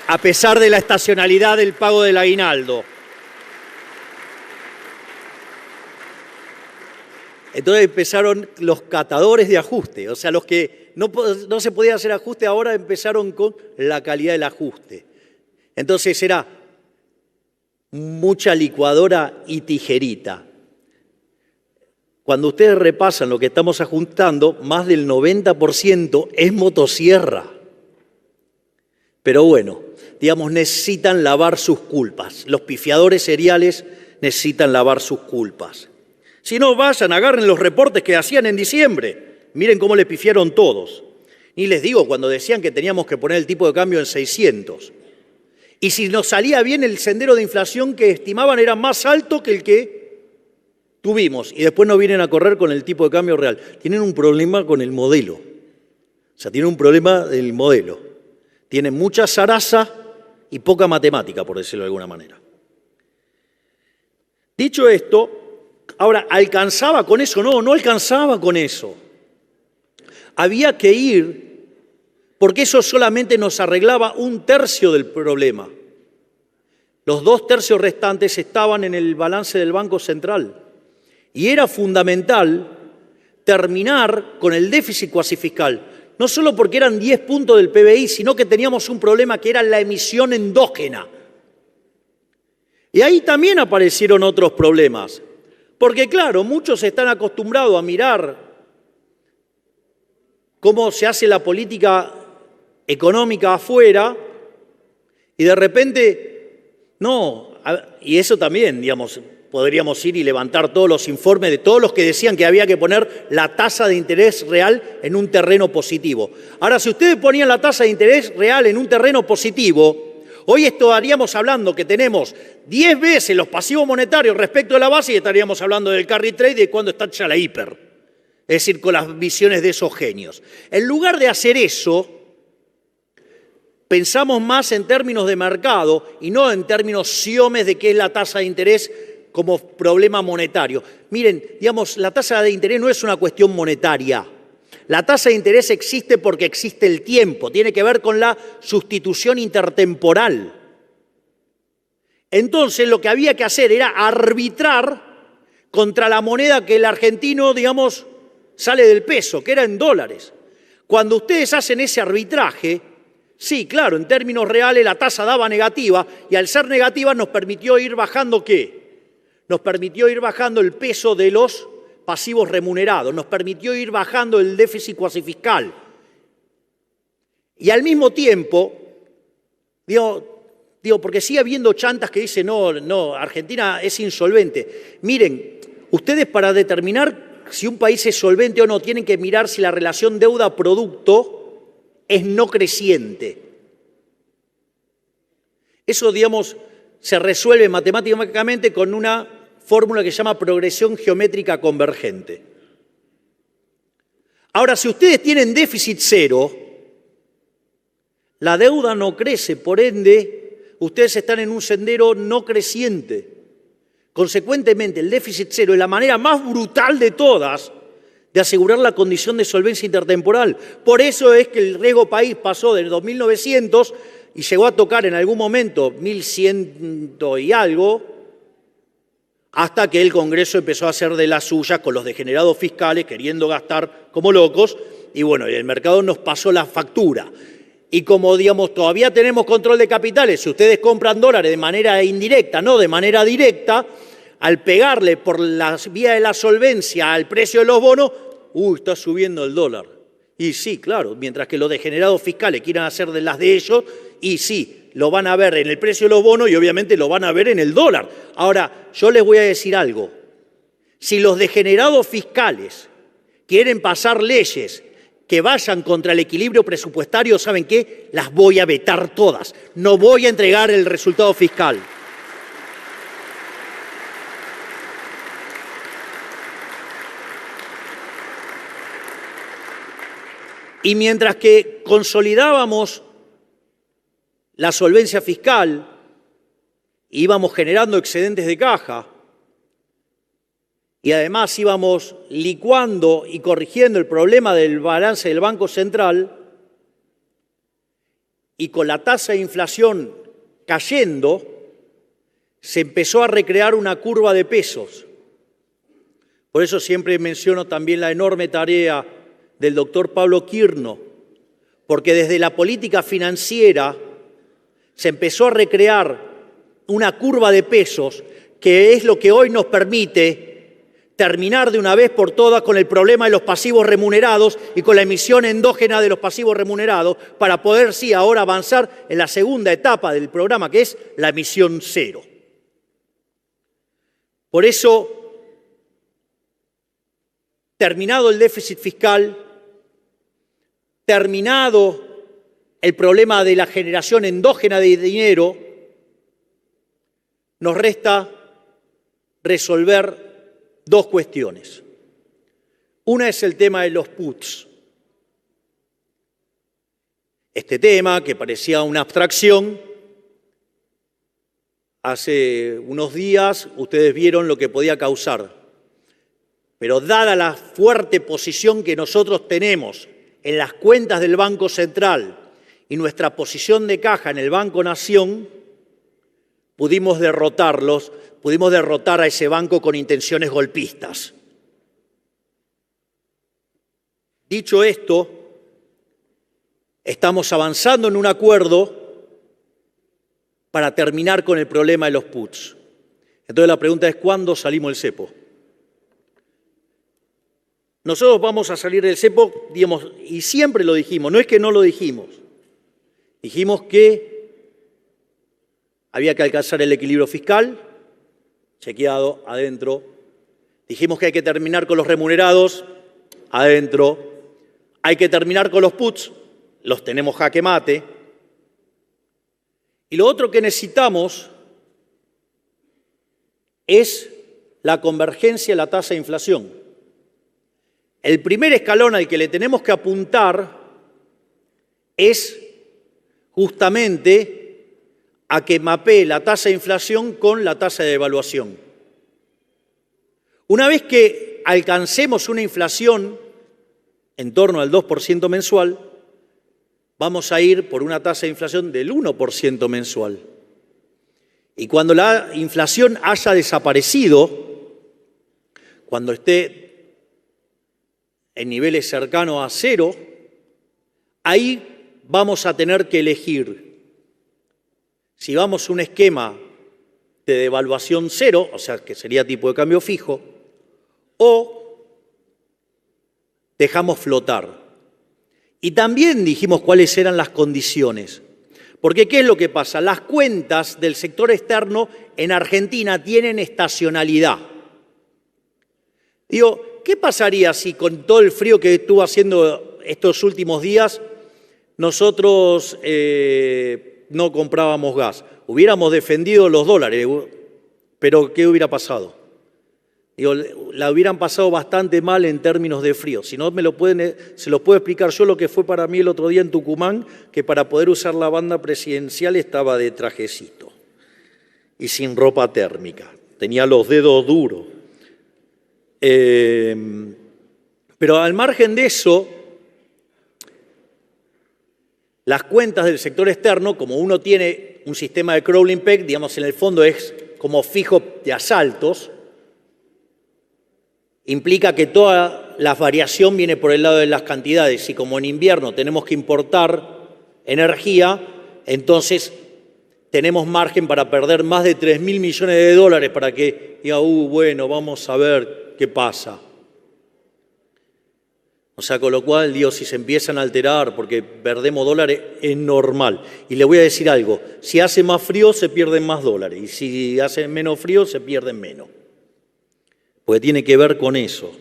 a pesar de la estacionalidad del pago del aguinaldo. Entonces empezaron los catadores de ajuste, o sea, los que no se podía hacer ajuste, ahora empezaron con la calidad del ajuste. Entonces era mucha licuadora y tijerita. Cuando ustedes repasan lo que estamos ajustando, más del 90% es motosierra. Pero bueno, digamos, necesitan lavar sus culpas. Los pifiadores seriales necesitan lavar sus culpas. Si no, vayan, agarren los reportes que hacían en diciembre. Miren cómo le pifiaron todos. Ni les digo cuando decían que teníamos que poner el tipo de cambio en 600. Y si nos salía bien, el sendero de inflación que estimaban era más alto que el que tuvimos. Y después nos vienen a correr con el tipo de cambio real. Tienen un problema con el modelo. O sea, tienen un problema del modelo. Tienen mucha zaraza y poca matemática, por decirlo de alguna manera. Dicho esto, ahora, ¿alcanzaba con eso? No, no alcanzaba con eso. Había que ir, porque eso solamente nos arreglaba un tercio del problema. Los 2 tercios restantes estaban en el balance del Banco Central. Y era fundamental terminar con el déficit cuasi fiscal. No solo porque eran 10 puntos del PBI, sino que teníamos un problema que era la emisión endógena. Y ahí también aparecieron otros problemas. Porque claro, muchos están acostumbrados a mirar cómo se hace la política económica afuera y de repente, no, y eso también, digamos, podríamos ir y levantar todos los informes de todos los que decían que había que poner la tasa de interés real en un terreno positivo. Ahora, si ustedes ponían la tasa de interés real en un terreno positivo, hoy estaríamos hablando que tenemos 10 veces los pasivos monetarios respecto a la base y estaríamos hablando del carry trade de cuando está ya la hiper. Es decir, con las visiones de esos genios. En lugar de hacer eso, pensamos más en términos de mercado y no en términos siomes de qué es la tasa de interés como problema monetario. Miren, digamos, la tasa de interés no es una cuestión monetaria. La tasa de interés existe porque existe el tiempo, tiene que ver con la sustitución intertemporal. Entonces lo que había que hacer era arbitrar contra la moneda que el argentino, digamos, sale del peso, que era en dólares. Cuando ustedes hacen ese arbitraje, sí, claro, en términos reales la tasa daba negativa y al ser negativa nos permitió ir bajando ¿qué? Nos permitió ir bajando el peso de los pasivos remunerados, nos permitió ir bajando el déficit cuasi fiscal. Y al mismo tiempo, digo, porque sigue habiendo chantas que dicen, no, Argentina es insolvente. Miren, ustedes para determinar si un país es solvente o no, tienen que mirar si la relación deuda-producto es no creciente. Eso, digamos, se resuelve matemáticamente con una fórmula que se llama progresión geométrica convergente. Ahora, si ustedes tienen déficit cero, la deuda no crece, por ende, ustedes están en un sendero no creciente. Consecuentemente, el déficit cero es la manera más brutal de todas de asegurar la condición de solvencia intertemporal. Por eso es que el riesgo país pasó del 2.900 y llegó a tocar en algún momento 1.100 y algo, hasta que el Congreso empezó a hacer de las suyas con los degenerados fiscales, queriendo gastar como locos, y bueno, el mercado nos pasó la factura. Y como, digamos, todavía tenemos control de capitales, si ustedes compran dólares de manera indirecta, no de manera directa, al pegarle por la vía de la solvencia al precio de los bonos, está subiendo el dólar. Y sí, claro, mientras que los degenerados fiscales quieran hacer de las de ellos, y sí, lo van a ver en el precio de los bonos y obviamente lo van a ver en el dólar. Ahora, yo les voy a decir algo. Si los degenerados fiscales quieren pasar leyes que vayan contra el equilibrio presupuestario, ¿saben qué? Las voy a vetar todas. No voy a entregar el resultado fiscal. Y mientras que consolidábamos la solvencia fiscal, íbamos generando excedentes de caja y además íbamos licuando y corrigiendo el problema del balance del Banco Central, y con la tasa de inflación cayendo, se empezó a recrear una curva de pesos. Por eso siempre menciono también la enorme tarea del doctor Pablo Quirno, porque desde la política financiera se empezó a recrear una curva de pesos que es lo que hoy nos permite terminar de una vez por todas con el problema de los pasivos remunerados y con la emisión endógena de los pasivos remunerados para poder, sí, ahora avanzar en la segunda etapa del programa, que es la emisión cero. Por eso, terminado el déficit fiscal, terminado el problema de la generación endógena de dinero, nos resta resolver dos cuestiones. Una es el tema de los puts. Este tema, que parecía una abstracción, hace unos días ustedes vieron lo que podía causar. Pero dada la fuerte posición que nosotros tenemos en las cuentas del Banco Central y nuestra posición de caja en el Banco Nación, pudimos derrotar a ese banco con intenciones golpistas. Dicho esto, estamos avanzando en un acuerdo para terminar con el problema de los puts. Entonces la pregunta es, ¿cuándo salimos del cepo? Nosotros vamos a salir del cepo, digamos, y siempre lo dijimos, no es que no lo dijimos. Dijimos que había que alcanzar el equilibrio fiscal, chequeado, adentro. Dijimos que hay que terminar con los remunerados, adentro. Hay que terminar con los puts, los tenemos jaque mate. Y lo otro que necesitamos es la convergencia de la tasa de inflación. El primer escalón al que le tenemos que apuntar es justamente a que mapee la tasa de inflación con la tasa de devaluación. Una vez que alcancemos una inflación en torno al 2% mensual, vamos a ir por una tasa de inflación del 1% mensual. Y cuando la inflación haya desaparecido, cuando esté en niveles cercanos a cero, ahí vamos a tener que elegir si vamos a un esquema de devaluación cero, o sea, que sería tipo de cambio fijo, o dejamos flotar. Y también dijimos cuáles eran las condiciones. Porque ¿qué es lo que pasa? Las cuentas del sector externo en Argentina tienen estacionalidad. Digo, ¿qué pasaría si con todo el frío que estuvo haciendo estos últimos días nosotros no comprábamos gas? Hubiéramos defendido los dólares, pero ¿qué hubiera pasado? Digo, la hubieran pasado bastante mal en términos de frío. Si no, se los puedo explicar yo lo que fue para mí el otro día en Tucumán, que para poder usar la banda presidencial estaba de trajecito y sin ropa térmica. Tenía los dedos duros. Pero al margen de eso, las cuentas del sector externo, como uno tiene un sistema de crawling peg, digamos, en el fondo es como fijo de asaltos, implica que toda la variación viene por el lado de las cantidades y como en invierno tenemos que importar energía, entonces tenemos margen para perder más de 3.000 millones de dólares para que diga, bueno, vamos a ver qué pasa. O sea, con lo cual, digo, si se empiezan a alterar porque perdemos dólares, es normal. Y le voy a decir algo, si hace más frío se pierden más dólares y si hace menos frío se pierden menos. Porque tiene que ver con eso.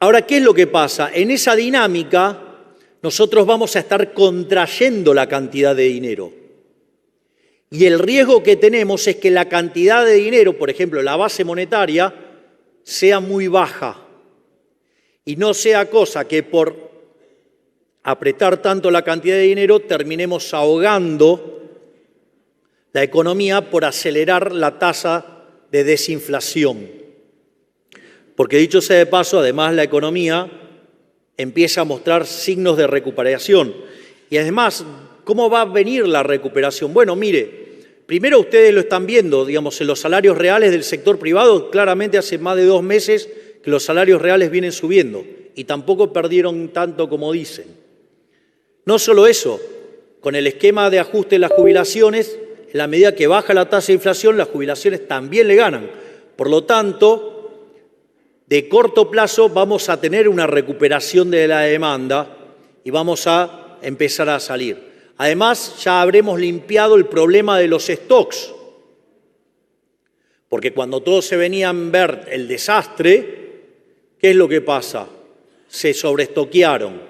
Ahora, ¿qué es lo que pasa? En esa dinámica, nosotros vamos a estar contrayendo la cantidad de dinero. Y el riesgo que tenemos es que la cantidad de dinero, por ejemplo, la base monetaria, sea muy baja. Y no sea cosa que por apretar tanto la cantidad de dinero terminemos ahogando la economía por acelerar la tasa de desinflación. Porque dicho sea de paso, además la economía empieza a mostrar signos de recuperación. Y además, ¿cómo va a venir la recuperación? Bueno, mire, primero ustedes lo están viendo, digamos, en los salarios reales del sector privado, claramente hace más de 2 meses que los salarios reales vienen subiendo y tampoco perdieron tanto como dicen. No solo eso, con el esquema de ajuste de las jubilaciones, en la medida que baja la tasa de inflación, las jubilaciones también le ganan. Por lo tanto, de corto plazo vamos a tener una recuperación de la demanda y vamos a empezar a salir. Además, ya habremos limpiado el problema de los stocks, porque cuando todos se venían a ver el desastre, ¿qué es lo que pasa? Se sobreestoquearon.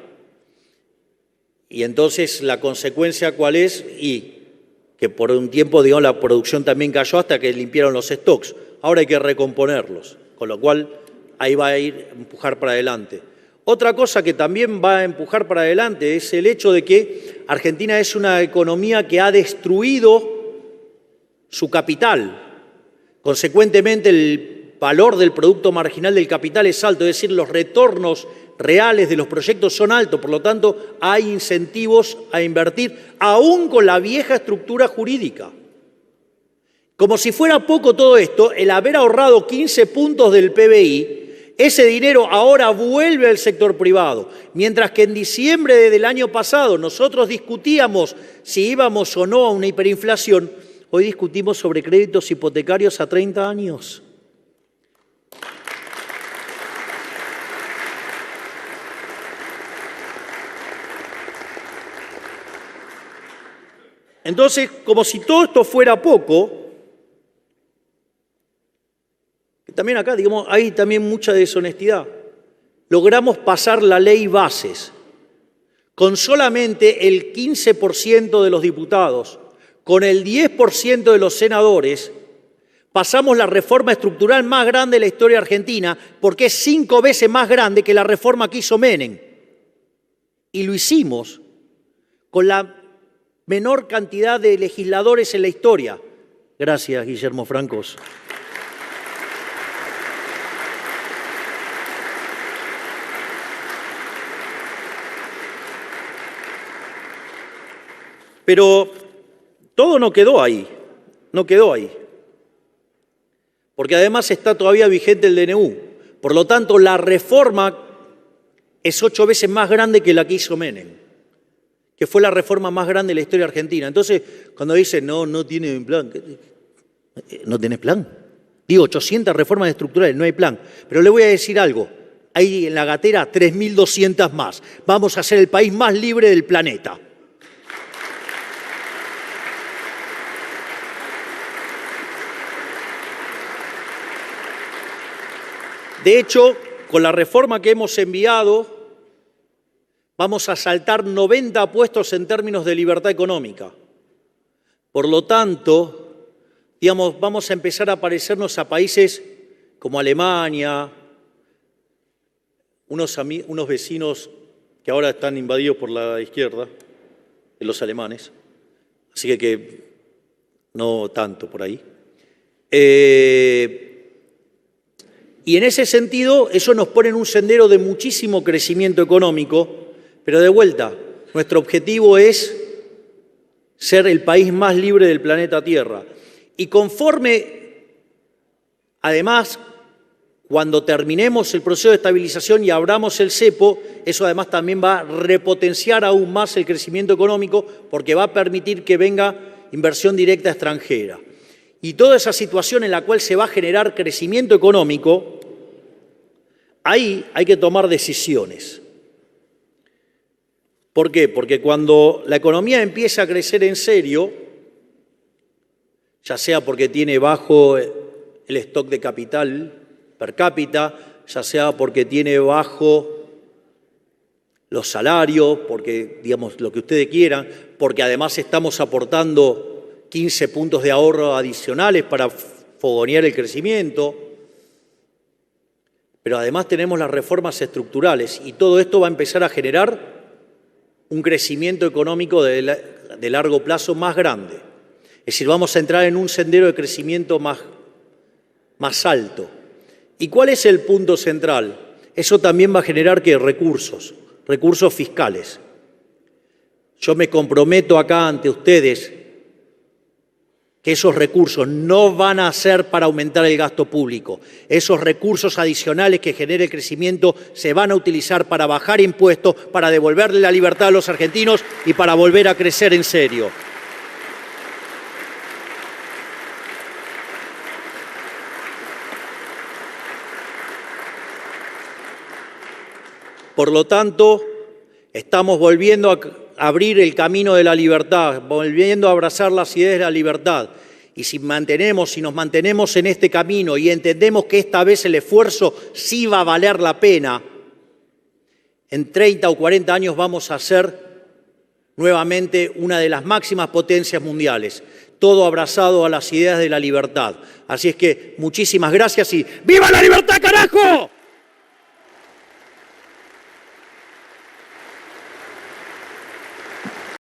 Y entonces la consecuencia, ¿cuál es? Y que por un tiempo, digamos, la producción también cayó hasta que limpiaron los stocks. Ahora hay que recomponerlos, con lo cual ahí va a ir a empujar para adelante. Otra cosa que también va a empujar para adelante es el hecho de que Argentina es una economía que ha destruido su capital. Consecuentemente, el valor del producto marginal del capital es alto, es decir, los retornos reales de los proyectos son altos, por lo tanto, hay incentivos a invertir, aún con la vieja estructura jurídica. Como si fuera poco todo esto, el haber ahorrado 15 puntos del PBI, ese dinero ahora vuelve al sector privado. Mientras que en diciembre del año pasado nosotros discutíamos si íbamos o no a una hiperinflación, hoy discutimos sobre créditos hipotecarios a 30 años. Entonces, como si todo esto fuera poco, también acá, digamos, hay también mucha deshonestidad. Logramos pasar la ley Bases con solamente el 15% de los diputados, con el 10% de los senadores, pasamos la reforma estructural más grande de la historia argentina, porque es 5 veces más grande que la reforma que hizo Menem. Y lo hicimos con la menor cantidad de legisladores en la historia. Gracias, Guillermo Francos. Pero todo no quedó ahí, porque además está todavía vigente el DNU. Por lo tanto, la reforma es 8 veces más grande que la que hizo Menem, que fue la reforma más grande de la historia argentina. Entonces, cuando dicen, no tiene plan, ¿no tenés plan? Digo, 800 reformas estructurales, no hay plan. Pero le voy a decir algo, hay en la gatera 3.200 más. Vamos a ser el país más libre del planeta. De hecho, con la reforma que hemos enviado, vamos a saltar 90 puestos en términos de libertad económica. Por lo tanto, digamos, vamos a empezar a parecernos a países como Alemania, unos vecinos que ahora están invadidos por la izquierda, de los alemanes, así que no tanto por ahí. Y en ese sentido, eso nos pone en un sendero de muchísimo crecimiento económico, pero de vuelta, nuestro objetivo es ser el país más libre del planeta Tierra. Y conforme, además, cuando terminemos el proceso de estabilización y abramos el cepo, eso además también va a repotenciar aún más el crecimiento económico porque va a permitir que venga inversión directa extranjera. Y toda esa situación en la cual se va a generar crecimiento económico, ahí hay que tomar decisiones. ¿Por qué? Porque cuando la economía empieza a crecer en serio, ya sea porque tiene bajo el stock de capital per cápita, ya sea porque tiene bajo los salarios, porque, digamos, lo que ustedes quieran, porque además estamos aportando 15 puntos de ahorro adicionales para fogonear el crecimiento, pero además tenemos las reformas estructurales y todo esto va a empezar a generar un crecimiento económico de largo plazo más grande. Es decir, vamos a entrar en un sendero de crecimiento más alto. ¿Y cuál es el punto central? Eso también va a generar que recursos fiscales. Yo me comprometo acá ante ustedes que esos recursos no van a ser para aumentar el gasto público. Esos recursos adicionales que genere el crecimiento se van a utilizar para bajar impuestos, para devolverle la libertad a los argentinos y para volver a crecer en serio. Por lo tanto, estamos volviendo a abrir el camino de la libertad, volviendo a abrazar las ideas de la libertad. Y si nos mantenemos en este camino y entendemos que esta vez el esfuerzo sí va a valer la pena, en 30 o 40 años vamos a ser nuevamente una de las máximas potencias mundiales, todo abrazado a las ideas de la libertad. Así es que muchísimas gracias y ¡viva la libertad, carajo!